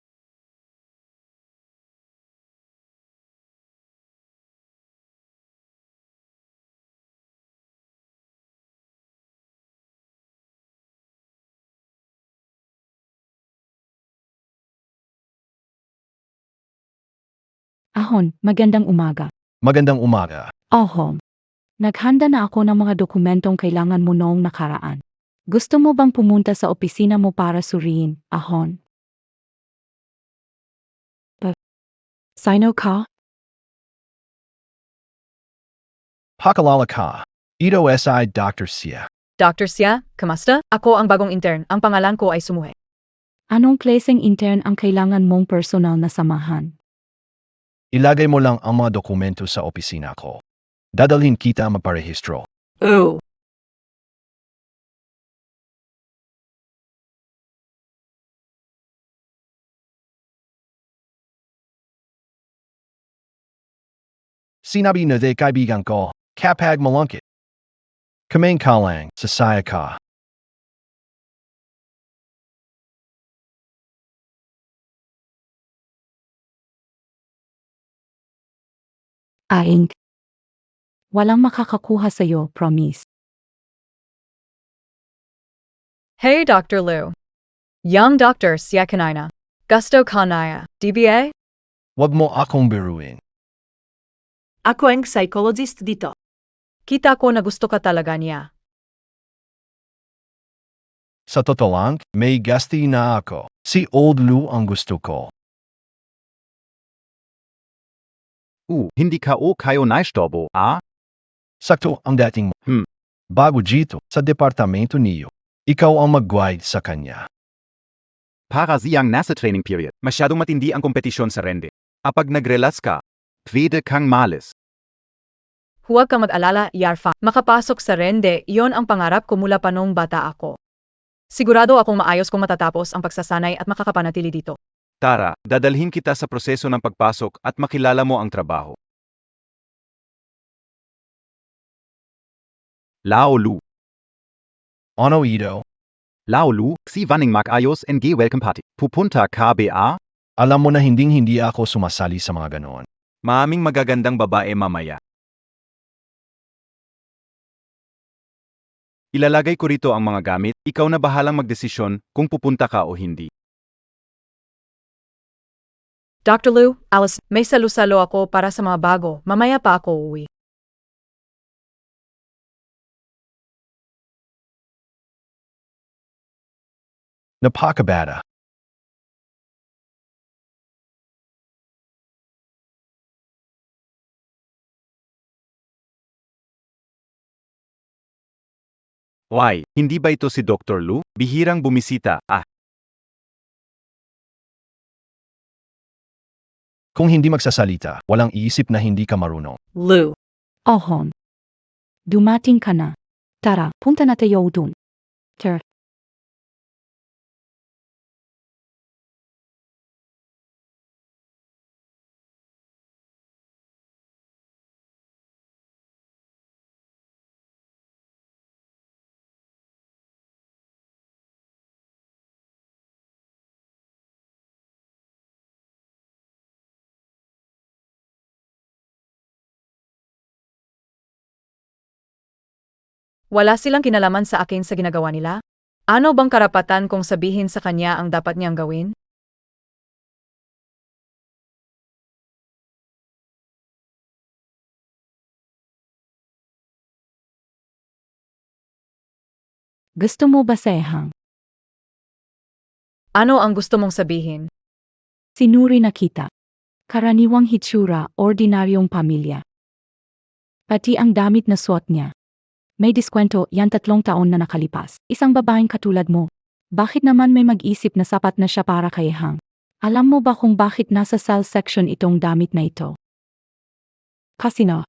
Ahon, magandang umaga. Magandang umaga. Ahon. Naghanda na ako ng mga dokumentong kailangan mo noong nakaraan. Gusto mo bang pumunta sa opisina mo para suriin, Ahon? Sino ka? Pakalala ka. Ito si Dr. Sia. Dr. Sia, kamusta? Ako ang bagong intern. Ang pangalan ko ay Sumuhe. Anong klaseng intern ang kailangan mong personal na samahan? Ilagay mo lang ang mga dokumento sa opisina ko. Dadalhin kita magparehistro. Oh. Sinabi na de kaibigan ko, kapag malungkot. Kumain ka lang, sasaya ka. Aing. Walang makakakuha sa'yo, promise. Hey, Dr. Liu. Young doctor siya kanina. Gusto kanaya. DBA? Wag mo akong biruin. Ako ang psychologist dito. Kita ko na gusto ka talaga niya. Sa totoo lang, may gasti na ako. Si Old Lou ang gusto ko. Hindi ka o kayo naistorbo, ah? Sakto ang dating mo. Bago dito, sa departamento niyo. Ikaw ang mag-guide sa kanya. Para siyang nasa training period, masyadong matindi ang kompetisyon sa rende. Kapag nagrelas ka, pwede kang malis. Huwag kang mag-alala, Yarfa. Makapasok sa rende, iyon ang pangarap ko mula pa nung bata ako. Sigurado akong maayos kung matatapos ang pagsasanay at makakapanatili dito. Tara, dadalhin kita sa proseso ng pagpasok at makilala mo ang trabaho. Lao Lu. Ano ito? Lao Lu, si Vanning Ayos NG Welcome Party. Pupunta KBA? Alam mo na hindi ako sumasali sa mga ganoon. Maaming magagandang babae mamaya. Ilalagay ko rito ang mga gamit, ikaw na bahalang magdesisyon kung pupunta ka o hindi. Dr. Liu, Alice, may salusalo ako para sa mga bago. Mamaya pa ako uuwi. Napakabata. Why, hindi ba ito si Dr. Lu? Bihirang bumisita, ah. Kung hindi magsasalita, walang iisip na hindi ka marunong. Lou. Ohon. Dumating ka na. Tara, punta na tayo dun. Ter. Wala silang kinalaman sa akin sa ginagawa nila? Ano bang karapatan kong sabihin sa kanya ang dapat niyang gawin? Gusto mo ba sehang? Ano ang gusto mong sabihin? Sinuri na kita. Karaniwang hitsura, ordinaryong pamilya. Pati ang damit na suot niya. May diskwento yan 3 taon na nakalipas. Isang babaeng katulad mo. Bakit naman may mag-isip na sapat na siya para kay Hang? Alam mo ba kung bakit nasa sale section itong damit na ito? Kasi na,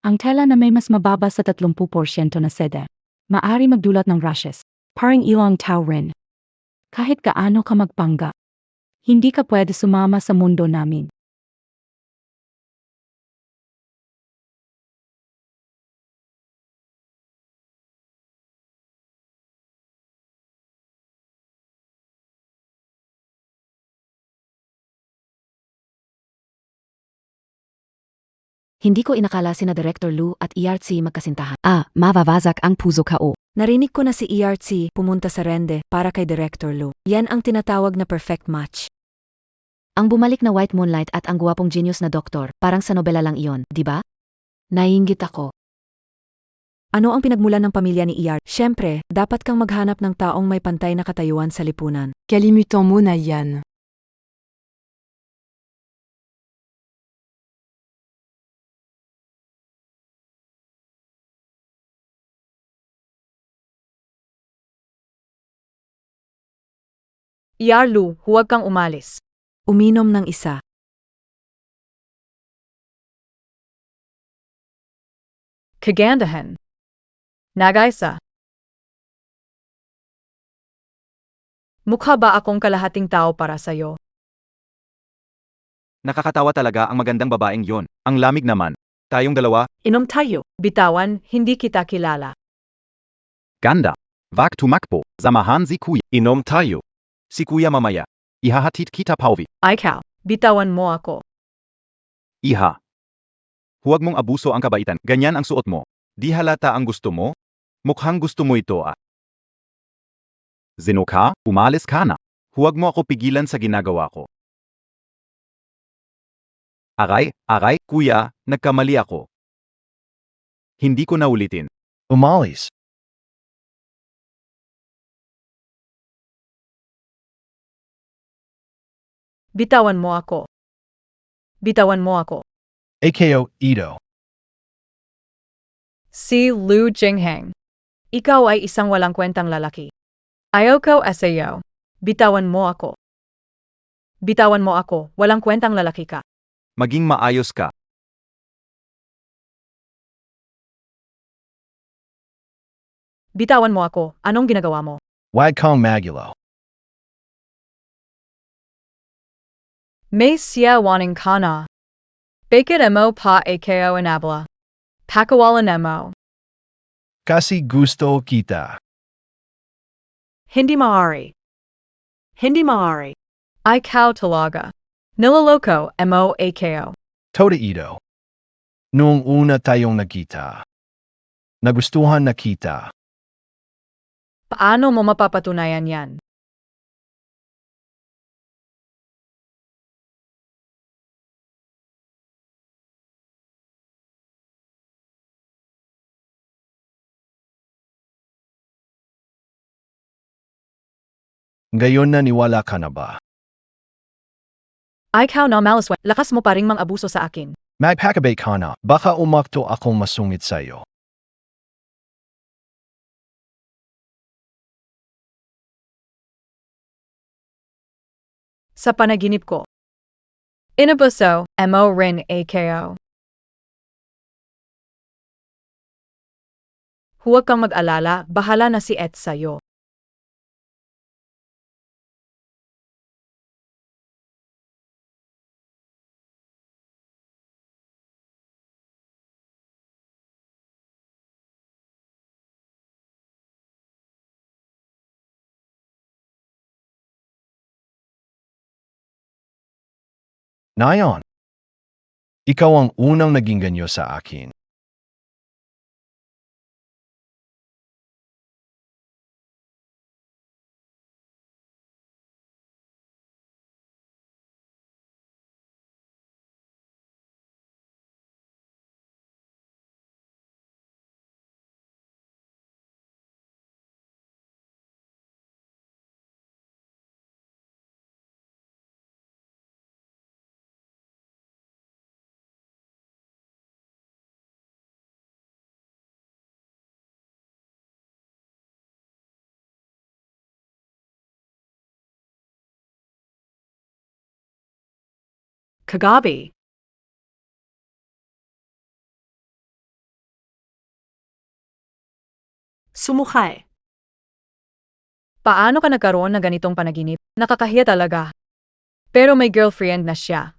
ang tela na may mas mababa sa 30% na seda, maari magdulot ng rashes. Parang ilang tao rin. Kahit gaano ka magpangga, hindi ka pwede sumama sa mundo namin. Hindi ko inakala sina Director Lu at ERC magkasintahan. Mavavazak ang puso ko. Narinig ko na si ERC pumunta sa rende para kay Director Lu. Yan ang tinatawag na perfect match. Ang bumalik na white moonlight at ang guwapong genius na doktor, parang sa nobela lang iyon, di ba? Naiinggit ako. Ano ang pinagmulan ng pamilya ni ER? Siyempre, dapat kang maghanap ng taong may pantay na katayuan sa lipunan. Kalimutan mo na yan. Yarlu, huwag kang umalis. Uminom ng isa. Kagandahan. Nagaisa. Mukha ba akong kalahating tao para sa'yo? Nakakatawa talaga ang magandang babaeng yon. Ang lamig naman. Tayong dalawa, Inom tayo. Bitawan, hindi kita kilala. ganda. Wag tumakbo, samahan si kuya. Inom tayo. Si kuya mamaya. Ihahatid kita pauwi. Ikaw, bitawan mo ako. Iha. Huwag mong abuso ang kabaitan. Ganyan ang suot mo. Di halata ang gusto mo? Mukhang gusto mo ito ah. Zeno ka, umalis ka na. Huwag mo ako pigilan sa ginagawa ko. Aray, kuya, nagkamali ako. Hindi ko na ulitin. Umalis. Bitawan mo ako. Bitawan mo ako. AKO Ito. Si Liu Jingheng. Ikaw ay isang walang kwentang lalaki. Ayaw ko asayaw. Bitawan mo ako. Bitawan mo ako, walang kwentang lalaki ka. Maging maayos ka. Bitawan mo ako, anong ginagawa mo? Wag kong magulo. May siya waning ka na. Bakit mo pa ako inabla? Pakawalan mo. Kasi gusto kita. Hindi maaari. Hindi maaari. Ikaw talaga. Niloloko mo ako. Toda ito. Noong una tayong nakita. Nagustuhan na kita. Paano mo mapapatunayan yan? Ngayon naniwala ka na ba? Ikaw na malaswa, lakas mo pa ring mang-abuso sa akin. Magpakabay ka na. Baka umakto akong masungit sa'yo. Sa panaginip ko. Inabuso, mo rin ako. Huwag kang mag-alala, bahala na si Ed sa'yo. Nayon. Ikaw ang unang naging ganyo sa akin. Kagabi. Sumukay. Paano ka nagkaroon ng ganitong panaginip? Nakakahiya talaga. Pero may girlfriend na siya.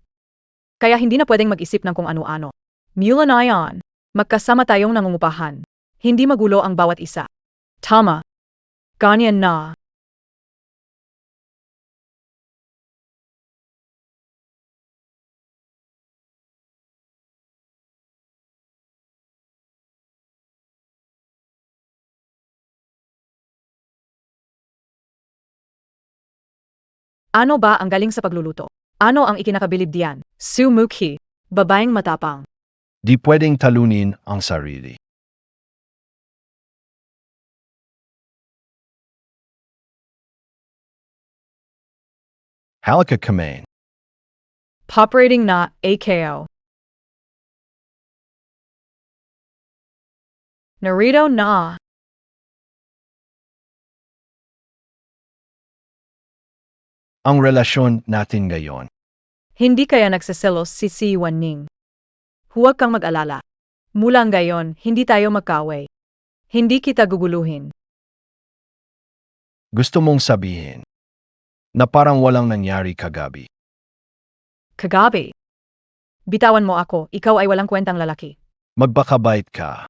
Kaya hindi na pwedeng mag-isip ng kung ano-ano. Mula na yan. Magkasama tayong nangungupahan. Hindi magulo ang bawat isa. Tama. Ganyan na. Ano ba ang galing sa pagluluto? Ano ang ikinakabilib diyan? Sumukhi. Babaeng matapang. Di pwedeng talunin ang sarili. Halika kumain. Pop rating na AKO. Narito na. Ang relasyon natin ngayon. Hindi kaya nagseselos si Wan Ning. Huwag kang mag-alala. Mula ngayon, hindi tayo magkaaway. Hindi kita guguluhin. Gusto mong sabihin na parang walang nangyari kagabi. Kagabi. Bitawan mo ako, ikaw ay walang kwentang lalaki. Magbakabait ka.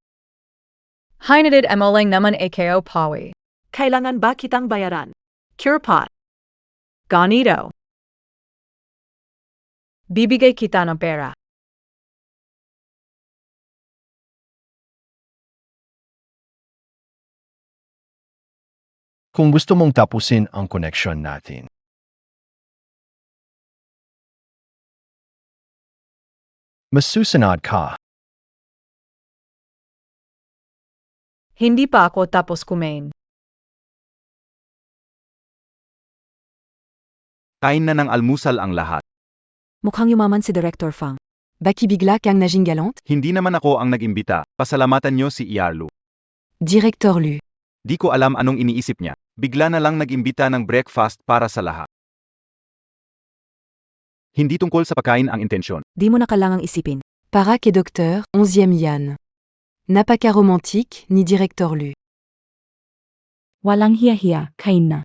Hinatid emolang naman AKO Pawi. Kailangan ba kitang bayaran? Curepot. Ganito. Bibigay kita ng pera. Kung gusto mong tapusin ang connection natin. Masusunod ka. Hindi pa ako tapos kumain. Kain na ng almusal ang lahat. Mukhang yumaman si Director Fang. Baki bigla kang naging galant? Hindi naman ako ang nag-imbita. Pasalamatan niyo si Iyarlu. Director Lu. Di ko alam anong iniisip niya. Bigla na lang nag-imbita ng breakfast para sa lahat. Hindi tungkol sa pagkain ang intensyon. Di mo na kailangang isipin. Para kay Docteur, 11e Yan. N'a pas qu'à romantique, ni Director Lu. Walang hiya-hiya, kain na.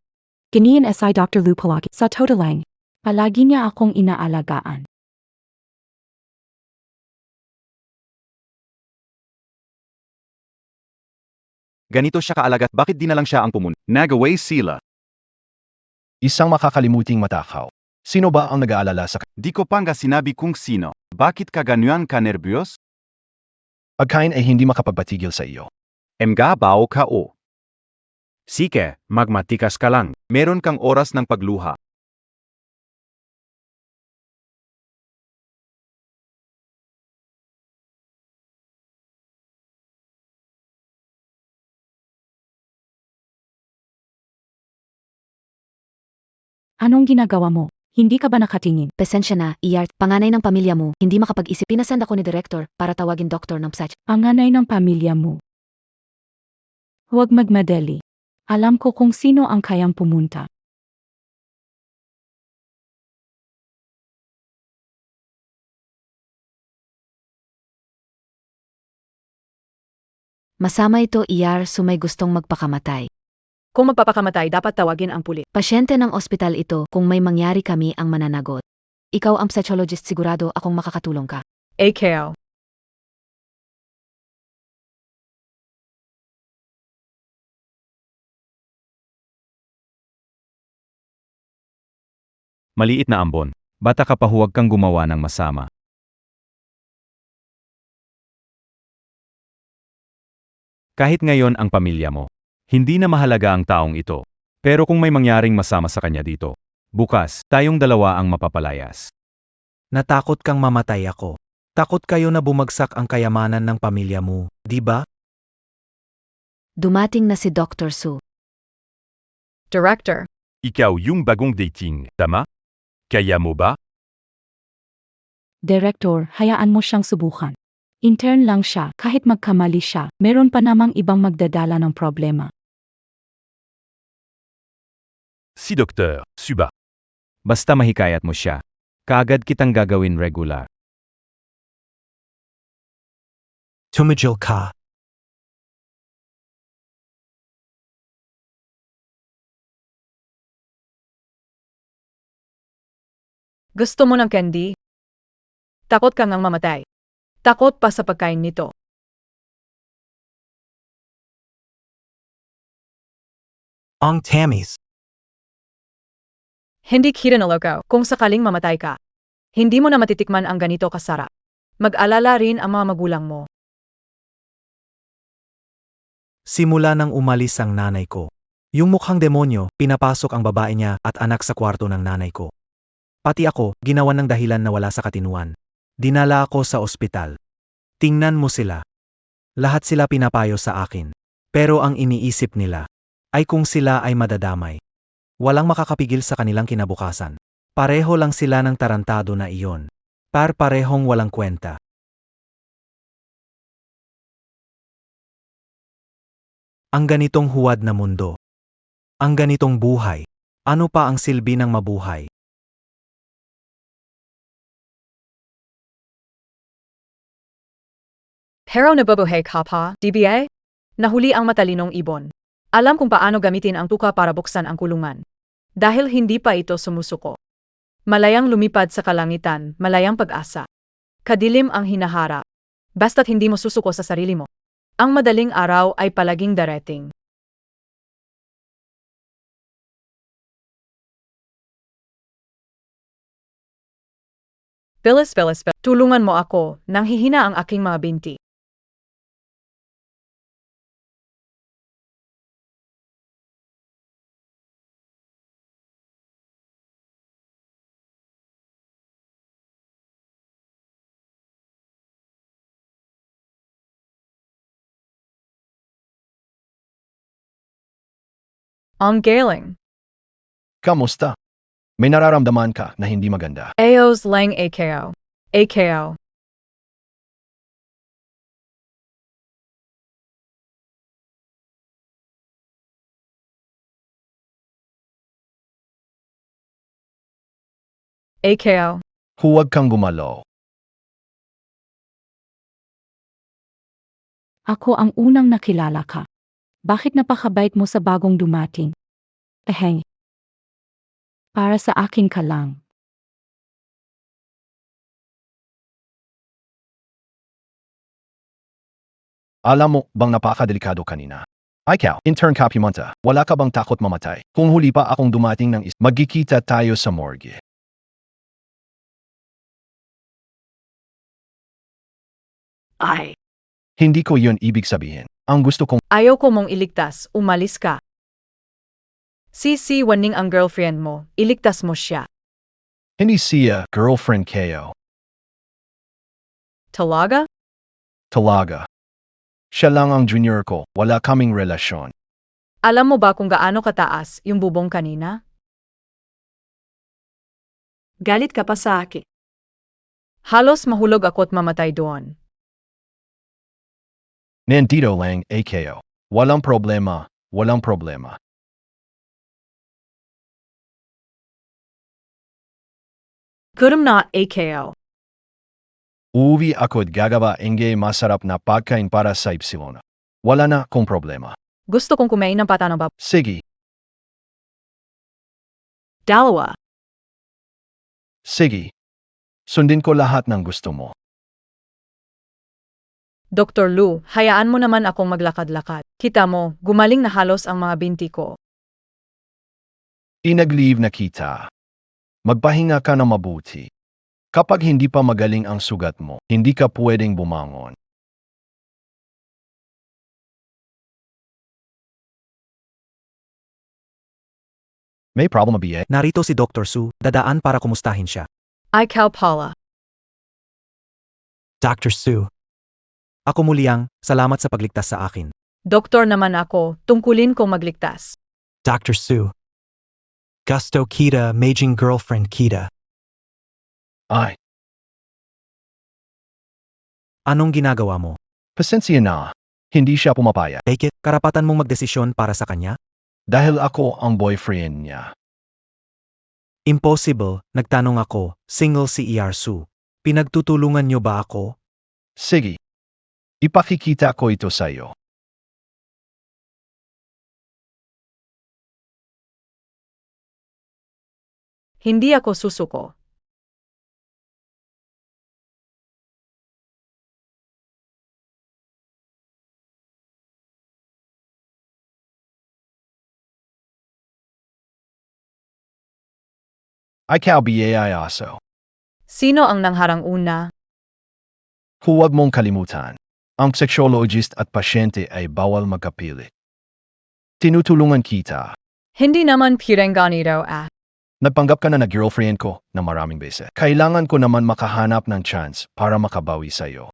Ginian si Dr. Lu palagi. Sa totalang, palagi niya akong inaalagaan. Ganito siya kaalagat, bakit di na lang siya ang pumunta? Nagaway sila. Isang makakalimuting matakaw. Sino ba ang nag-aalala sa Di ko pa nga sinabi kung sino. Bakit ka ganyan ka nervyos? pagkain ay hindi makapagpatigil sa iyo? Mga bao ka o. Sige, magmatikas ka lang. Meron kang oras ng pagluha. Anong ginagawa mo? Hindi ka ba nakatingin? Pasensya na, Iyar, panganay ng pamilya mo, hindi makapag-isip. Pinasend ako ni Director para tawagin doktor ng psych. Ang anay ng pamilya mo. Huwag magmadali. Alam ko kung sino ang kayang pumunta. Masama ito, Iyar, may gustong magpakamatay. Kung magpapakamatay, dapat tawagin ang pulis. Pasyente ng ospital ito, kung may mangyari kami ang mananagot. Ikaw ang psychologist, sigurado akong makakatulong ka. AKO. Maliit na ambon. Bata ka pa, huwag kang gumawa ng masama. Kahit ngayon ang pamilya mo, hindi na mahalaga ang taong ito. Pero kung may mangyaring masama sa kanya dito, bukas, tayong dalawa ang mapapalayas. Natakot kang mamatay ako. Takot kayo na bumagsak ang kayamanan ng pamilya mo, di ba? Dumating na si Dr. Su. Director. Ikaw yung bagong dating, tama? Kaya mo ba? Director, hayaan mo siyang subukan. Intern lang siya, kahit magkamali siya, meron pa namang ibang magdadala ng problema. Si Dr. Suba. Basta mahikayat mo siya. Kaagad kitang gagawin regular. Tumigil ka. Gusto mo ng candy? Takot ka ngang mamatay. Takot pa sa pagkain nito. Ang tamis. Hindi kita naloko kung sakaling mamatay ka. Hindi mo na matitikman ang ganito kasarap. Mag-alala rin ang mga magulang mo. Simula nang umalis ang nanay ko. Yung mukhang demonyo, pinapasok ang babae niya at anak sa kwarto ng nanay ko. Pati ako, ginawan ng dahilan na wala sa katinuan. Dinala ako sa ospital. Tingnan mo sila. Lahat sila pinapayo sa akin. Pero ang iniisip nila ay kung sila ay madadamay. Walang makakapigil sa kanilang kinabukasan. Pareho lang sila ng tarantado na iyon. Parehong walang kwenta. Ang ganitong huwad na mundo. Ang ganitong buhay. Ano pa ang silbi ng mabuhay? Pero nababuhay ka pa, DBA? Nahuli ang matalinong ibon. Alam kung paano gamitin ang tuka para buksan ang kulungan. Dahil hindi pa ito sumusuko. Malayang lumipad sa kalangitan, malayang pag-asa. Kadilim ang hinaharap. Basta't hindi mo susuko sa sarili mo. Ang madaling araw ay palaging darating. Bilis, tulungan mo ako, nang hihina ang aking mga binti. Ang galing. Kamusta? May nararamdaman ka na hindi maganda. Ayos lang AKO. AKO. AKO. Huwag kang gumalaw. Ako ang unang nakilala ka. Bakit napakabait mo sa bagong dumating? Para sa akin ka lang. Alam mo bang napakadelikado kanina? Ikaw, intern ka pumunta. Wala ka bang takot mamatay? Kung huli pa akong dumating ng magkikita tayo sa morgue. Ay, Hindi ko yun ibig sabihin. Ang gusto kong Ayaw ko mong iligtas, umalis ka. Waning ang girlfriend mo, iligtas mo siya. hindi siya girlfriend kayo. Talaga? Talaga. Siya lang ang junior ko. Wala kaming relasyon. Alam mo ba kung gaano kataas yung bubong kanina? galit ka pa sa akin. Halos mahulog ako't mamatay doon. Nandito lang, AKO. Walang problema. Walang problema. Gutom na AKO. Uuwi ako't gagawa ingay masarap na pagkain para sa Ipsilon. Wala na kong problema. Gusto kong kumain ng pata ng bab. Sige, Dalawa. sige. Sundin ko lahat ng gusto mo. Dr. Lu, hayaan mo naman akong maglakad-lakad. Kita mo, gumaling na halos ang mga binti ko. Inag-leave na kita. Magpahinga ka na mabuti. Kapag hindi pa magaling ang sugat mo, hindi ka pwedeng bumangon. May problema ba? Narito si Dr. Su, dadaan para kumustahin siya. Ikaw pala. Dr. Su. Ako muliang, salamat sa pagligtas sa akin. Doktor naman ako, tungkulin kong magligtas. Dr. Su. Gusto kita, maging girlfriend kita. Ay, Anong ginagawa mo? pasensya na. Hindi siya pumapayag. Take it, karapatan mong magdesisyon para sa kanya? Dahil ako ang boyfriend niya. Impossible, nagtanong ako, single si Su. Pinagtutulungan niyo ba ako? Sige. Ipakikita ko ito sa'yo. Hindi ako susuko. Ikaw ba aso? Sino ang nangharang una? Huwag mong kalimutan. Ang sexologist at pasyente ay bawal magkapilit. Tinutulungan kita. Hindi naman pirang ganito Nagpanggap ka na girlfriend ko na maraming beses. Kailangan ko naman makahanap ng chance para makabawi sa'yo.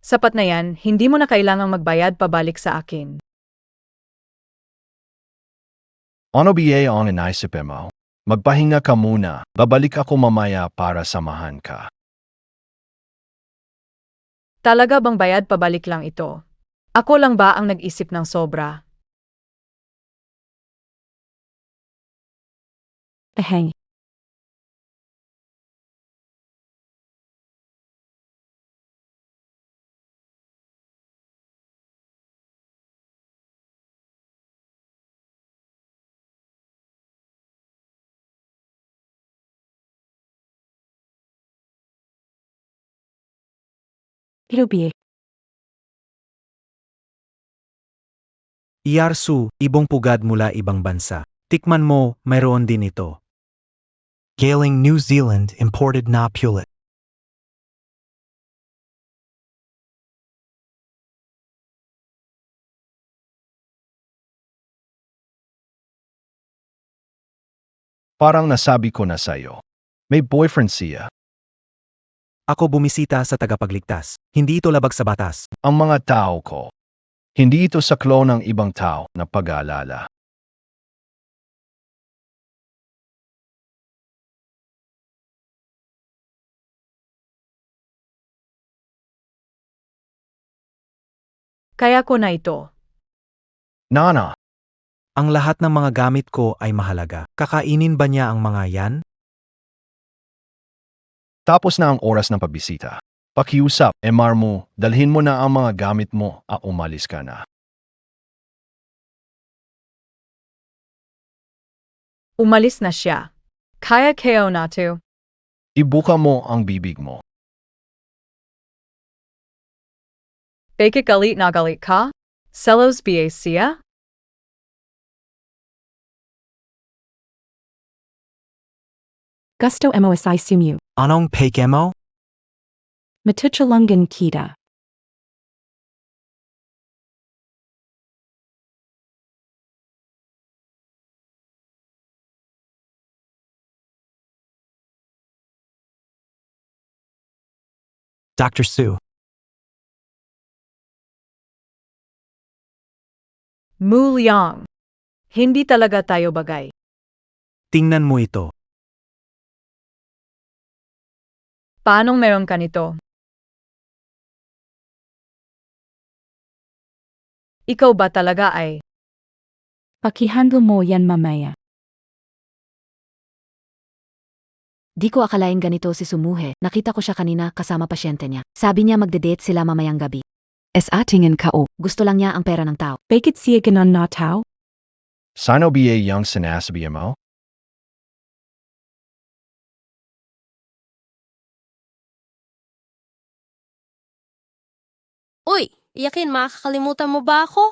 Sapat na yan, hindi mo na kailangang magbayad pabalik sa akin. Ano ba ang inaisipin mo? Magpahinga ka muna. Babalik ako mamaya para samahan ka. Talaga bang bayad pabalik lang ito? Ako lang ba ang nag-isip ng sobra? Irubiye. Iyarsu, ibong pugad mula ibang bansa. Tikman mo, mayroon din ito. Galing New Zealand imported na pullet. Parang nasabi ko na sa'yo. May boyfriend siya. Ako bumisita sa tagapagligtas. Hindi ito labag sa batas. Ang mga tao ko. Hindi ito saklo ng ibang tao na pag-aalala. Kaya ko na ito. Nana, Ang lahat ng mga gamit ko ay mahalaga. Kakainin ba niya ang mga yan? tapos na ang oras ng pagbisita. Pakiusap, MR mo, dalhin mo na ang mga gamit mo at umalis ka na. Umalis na siya. Kaya kayo na to. Ibuka mo ang bibig mo. Bakit galit na galit ka? Celos ba siya? Gusto mo asay sumu. Anong peke mo? Matuchalungan kita. Dr. Sue. Mulyang. Hindi talaga tayo bagay. Tingnan mo ito. Paanong meron ka nito? Ikaw ba talaga ay? Pakihandle mo yan mamaya. Di ko akalain ganito si Sumuhe. Nakita ko siya kanina kasama pasyente niya. Sabi niya magde-date sila mamayang gabi. Atingin kao. Gusto lang niya ang pera ng tao. Bakit siya ganon na tao? Sino ba yung sinasabi mo? Uy, iyakin, makakalimutan mo ba ako?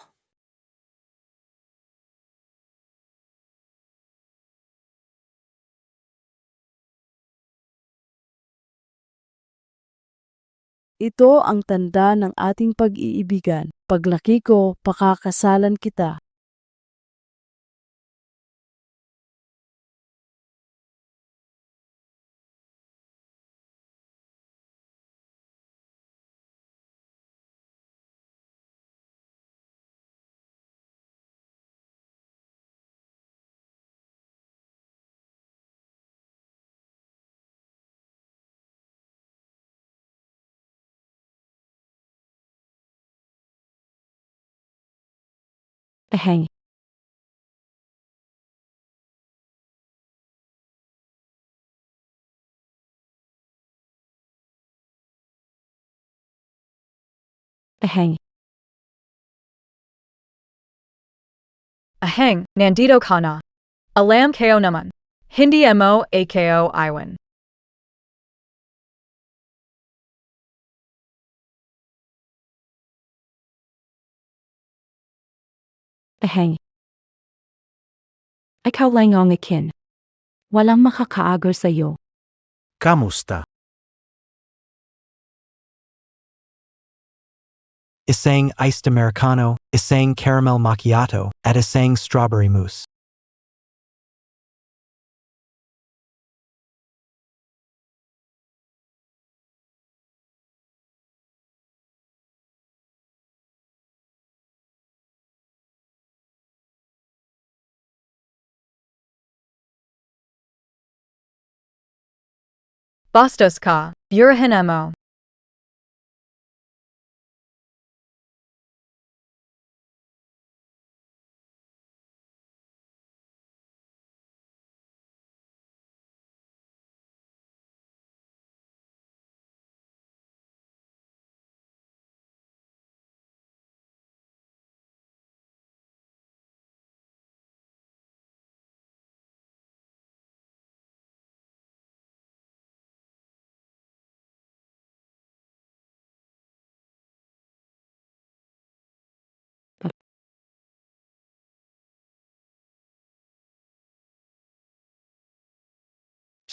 Ito ang tanda ng ating pag-iibigan. Paglaki ko, pakakasalan kita. Ahang. Ahang. Aheng, nandito ka na. Alam kayo naman. Hindi mo ako iwan. Ahang. Ikaw lang ang akin. Walang makakaagar sa'yo. Kamusta? Isang iced americano, isang caramel macchiato, at isang strawberry mousse. Bastos ka. Burahin mo.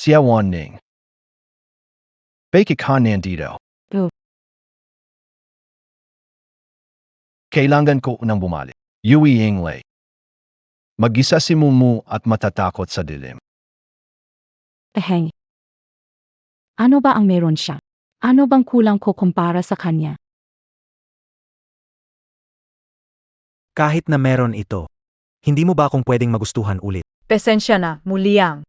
Siya Wan Ning. Bakit ka nandito? Oh. Kailangan ko nang bumalik. Yui Yinglei. Mag-isa si Mumu at matatakot sa dilim. Heng. Ano ba ang meron siya? Ano bang kulang ko kumpara sa kanya? Kahit na meron ito, hindi mo ba akong pwedeng magustuhan ulit? Pasensya na, Muliang.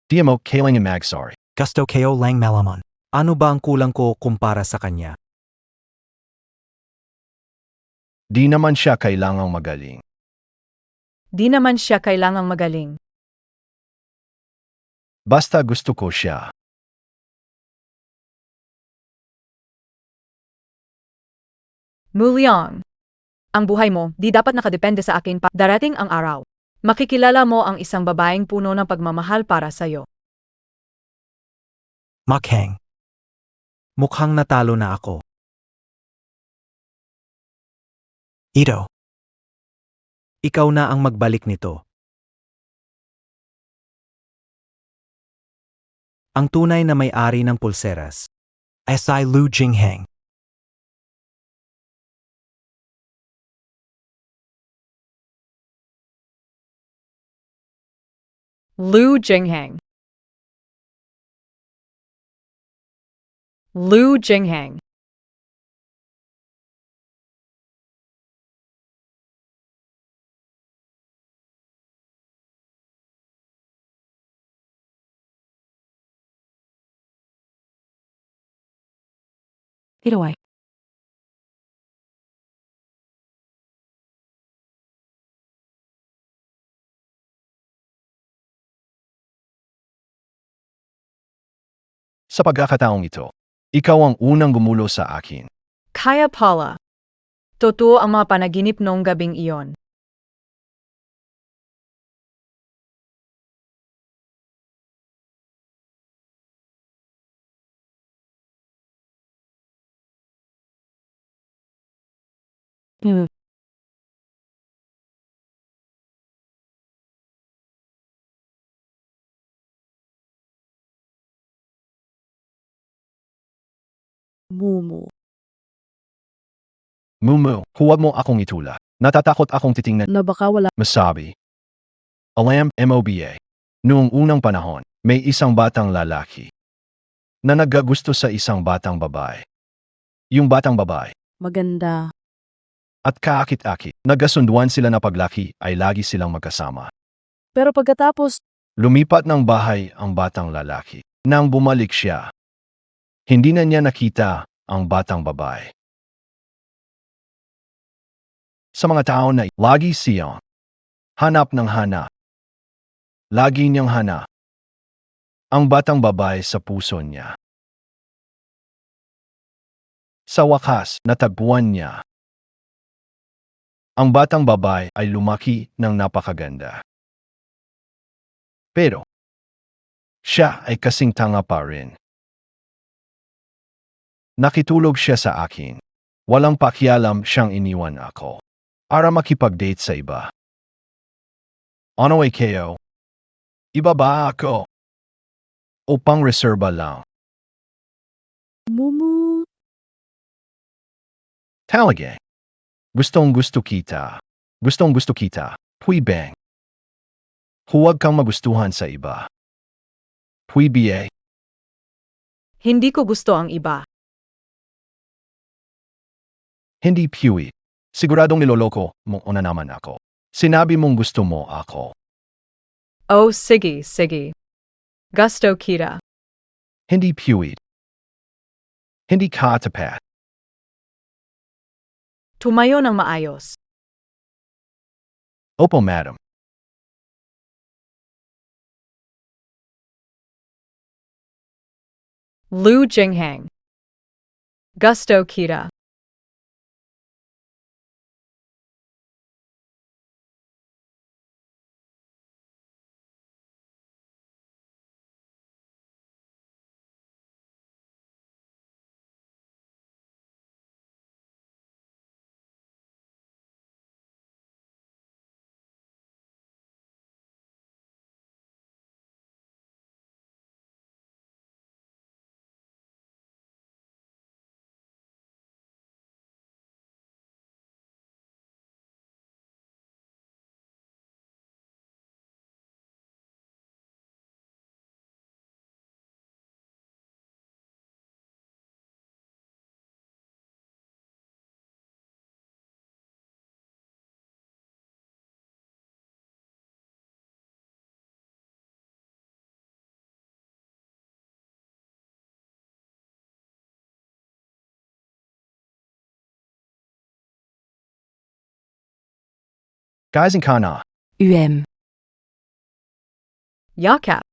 Di mo kailangan mag-sorry. Gusto ko lang malaman. Ano ba ang kulang ko kumpara sa kanya? Di naman siya kailangang magaling. Di naman siya kailangang magaling. Basta gusto ko siya. Muliang. Ang buhay mo, di dapat nakadepende sa akin pa. Darating ang araw. Makikilala mo ang isang babaeng puno ng pagmamahal para sa'yo. Makhang. Mukhang natalo na ako. Ito. Ikaw na ang magbalik nito. Ang tunay na may-ari ng pulseras. Si Lu Jinghang. Lu Jinghang. Lu Jinghang. Ito ay. Sa pagkakataong ito, ikaw ang unang gumulo sa akin. Kaya pala. Totoo ang mga panaginip noong gabing iyon. Hmm. Mumu. Mumu, huwag mo akong itula. Natatakot akong titingnan. Na baka wala Masabi. Alam, MOBA. Noong unang panahon, may isang batang lalaki na naggagusto sa isang batang babae. Yung batang babae maganda. at kaakit-akit, nagkasunduan sila na paglaki ay lagi silang magkasama. Pero pagkatapos, Lumipat ng bahay ang batang lalaki. Nang bumalik siya, hindi na niya nakita ang batang babae. Sa mga tao na lagi siyang hanap ng hanap. Lagi niyang hanap ang batang babae sa puso niya. Sa wakas, natagpuan niya. Ang batang babae ay lumaki ng napakaganda. Pero, siya ay kasing tanga pa rin. Nakitulog siya sa akin. Walang pakialam siyang iniwan ako. Para makipag-date sa iba. Ano ay kayo? Iba ba ako? O pang reserba lang? Mumu. Talaga. Gustong gusto kita. Gustong gusto kita. Pui bang. Huwag kang magustuhan sa iba. Pui ba? Hindi ko gusto ang iba. Hindi pui. Siguradong niloloko mo na naman ako. Sinabi mong gusto mo ako. Oh, sige, sige. Gusto kita. Hindi pui. Hindi ka tapat. Tumayo ng maayos. Opo, madam. Lu Jinghang. Gusto kita. Guys ka na. Yakap.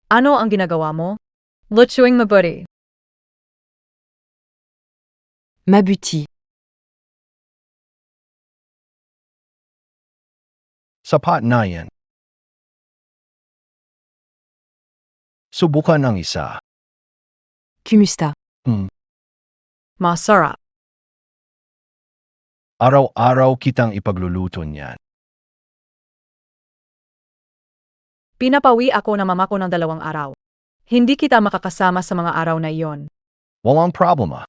Ano ang ginagawa mo? Lutsuing mabuti. Mabuti. Sapat na yan. Subukan ang isa. Kumusta? Masarap. Araw-araw kitang ipagluluto niyan. Pinapawi ako na mama ko ng 2 araw. Hindi kita makakasama sa mga araw na iyon. Walang problema.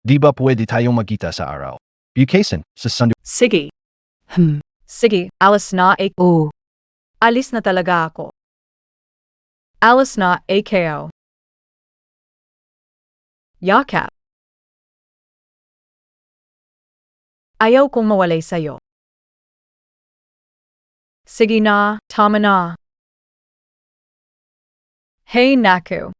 Di ba pwede tayong magkita sa araw? Bukasan, sa Sunday. Sige. Sige, alis na Oh. Alis na talaga ako. Alis na AKO. Yakap. Ayaw kong mawalay sa'yo. Sige na, tama na. Hey Naku.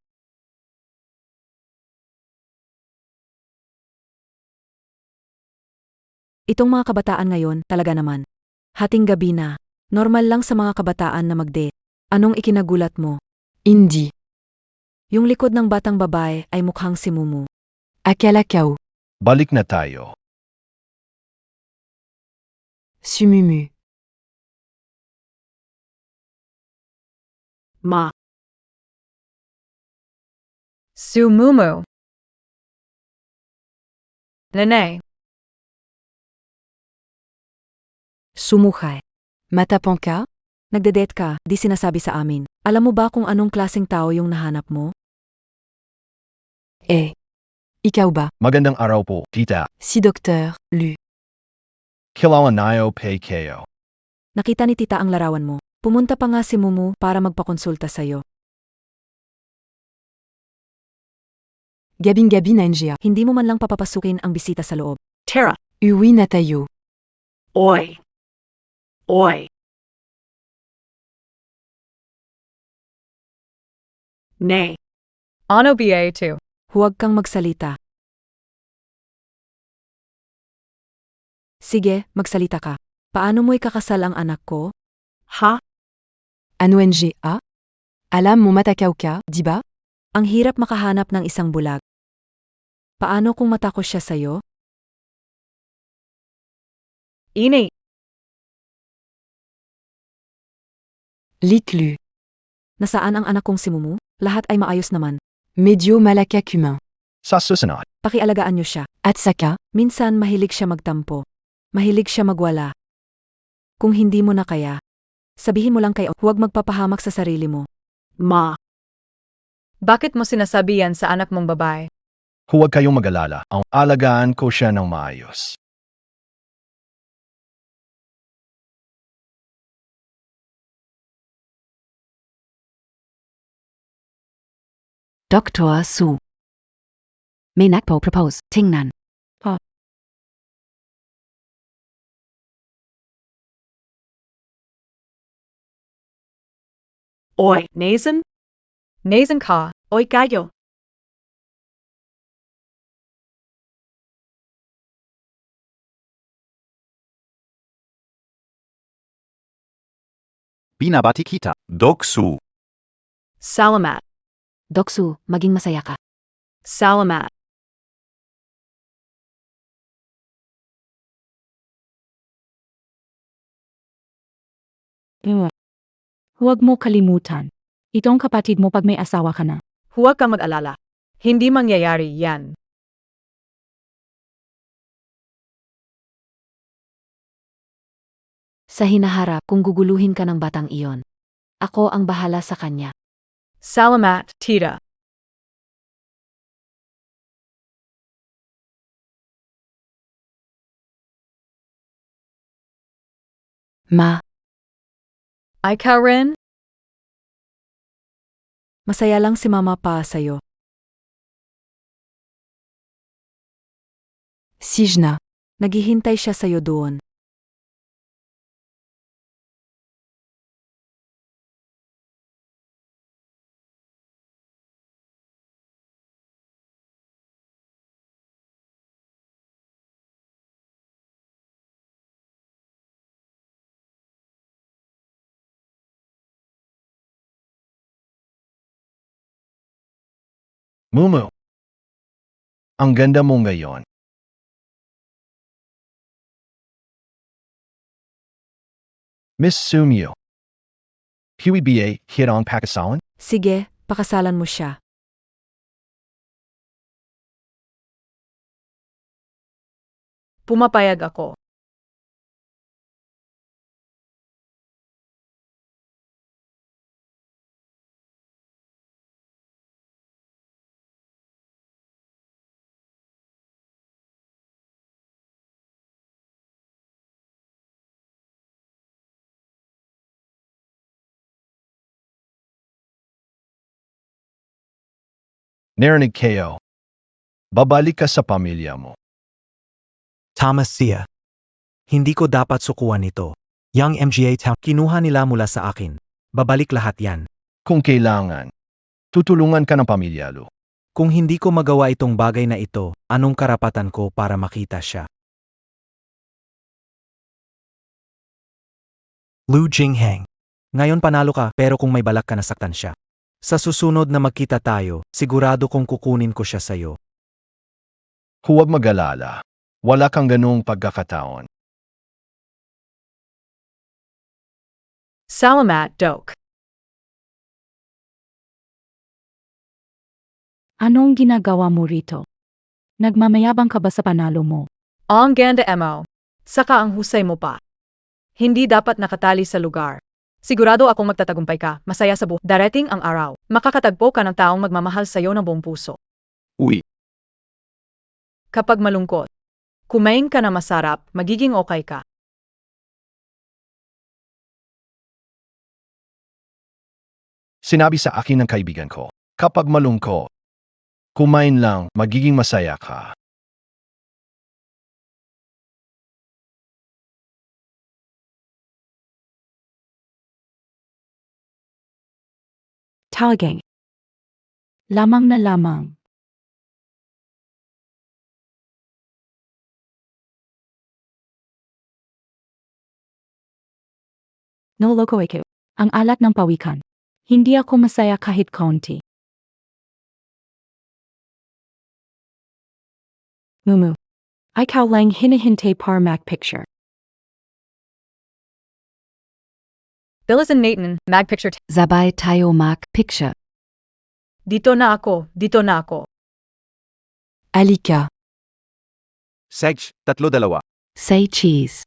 Itong mga kabataan ngayon, talaga naman. Hating gabi na. Normal lang sa mga kabataan na mag-date. Anong ikinagulat mo? Hindi. Yung likod ng batang babae ay mukhang si Mumu. Akala kao. Balik na tayo. Sumumu. Ma. Sumumu. Nene. Sumuhay. Matapang ka? Nagde-date ka, di sinasabi sa amin. Alam mo ba kung anong klaseng tao yung nahanap mo? Ikaw ba? Magandang araw po, tita. Si Dr. Lu. Kilala nayo pay kayo. Nakita ni tita ang larawan mo. Pumunta pa nga si Mumu para magpakonsulta sa'yo. Gabing-gabi na NGA. Hindi mo man lang papapasukin ang bisita sa loob. Tara. Uwi na tayo. Oi. Oi. Nay. Ano ba? Huwag kang magsalita. Sige, magsalita ka. Paano mo ikakasal ang anak ko? Ha? Ano NGA? Alam mo matakaw ka, di ba? Ang hirap makahanap ng isang bulag. Paano kung matakos siya sa'yo? Ini. Litlu. Nasaan ang anak kong si Mumu? Lahat ay maayos naman. Medyo malakakuman. Sa susunod. Pakialagaan niyo siya. At saka, Minsan mahilig siya magtampo. Mahilig siya magwala. Kung hindi mo na kaya, sabihin mo lang kay huwag magpapahamak sa sarili mo. Ma. Bakit mo sinasabi yan sa anak mong babae? Huwag kayong mag-alala. Ang alagaan ko siya ng maayos. Dr. Su. May nakpo-propose, tingnan. Oi. Nazen? Nazen ka. Oi kayo. Binabati kita. Doksu. Salamat. Doksu, maging masaya ka. Salamat. Huwag mo kalimutan. Itong kapatid mo pag may asawa ka na. Huwag kang mag-alala. Hindi mangyayari yan. Sa hinaharap kung guguluhin ka ng batang iyon. Ako ang bahala sa kanya. Salamat, tita. Ma. Ikaw rin? Masaya lang si mama pa sa'yo. Sijna. Naghihintay siya sa'yo doon. Mumu. Ang ganda mo ngayon. Miss Sumio. Huey ba hit on pakasawan? Sige, pakasalan mo siya. Pumapayag ako. Narinig kayo. Babalik ka sa pamilya mo. Thomas siya. Hindi ko dapat sukuan ito. Young MGA Town, kinuha nila mula sa akin. Babalik lahat yan. Kung kailangan, tutulungan ka ng pamilya lo. Kung hindi ko magawa itong bagay na ito, anong karapatan ko para makita siya? Lu Jingheng. Ngayon panalo ka, pero kung may balak ka nasaktan siya. Sa susunod na magkita tayo, sigurado kong kukunin ko siya sa'yo. Huwag mag-alala. Wala kang ganung pagkakataon. Salamat, Doc. Anong ginagawa mo rito? Nagmamayabang ka ba sa panalo mo? Ang ganda mo. Saka ang husay mo pa. Hindi dapat nakatali sa lugar. Sigurado akong magtatagumpay ka, masaya sa buhay. Darating ang araw, makakatagpo ka ng taong magmamahal sa'yo ng buong puso. Uy, Kapag malungkot, kumain ka na masarap, magiging okay ka. Sinabi sa akin ng kaibigan ko, kapag malungkot, kumain lang, magiging masaya ka. Talagang. Lamang na lamang. Noloko ako. Ang alat ng pawikan. Hindi ako masaya kahit kaunti. Mumu. Ikaw lang hinihintay para mag-picture. Billis and Nathan, mag-picture. Zabay tayo mak picture. Dito na ako, dito na ako. Alika. Seg, 3-2. Say cheese.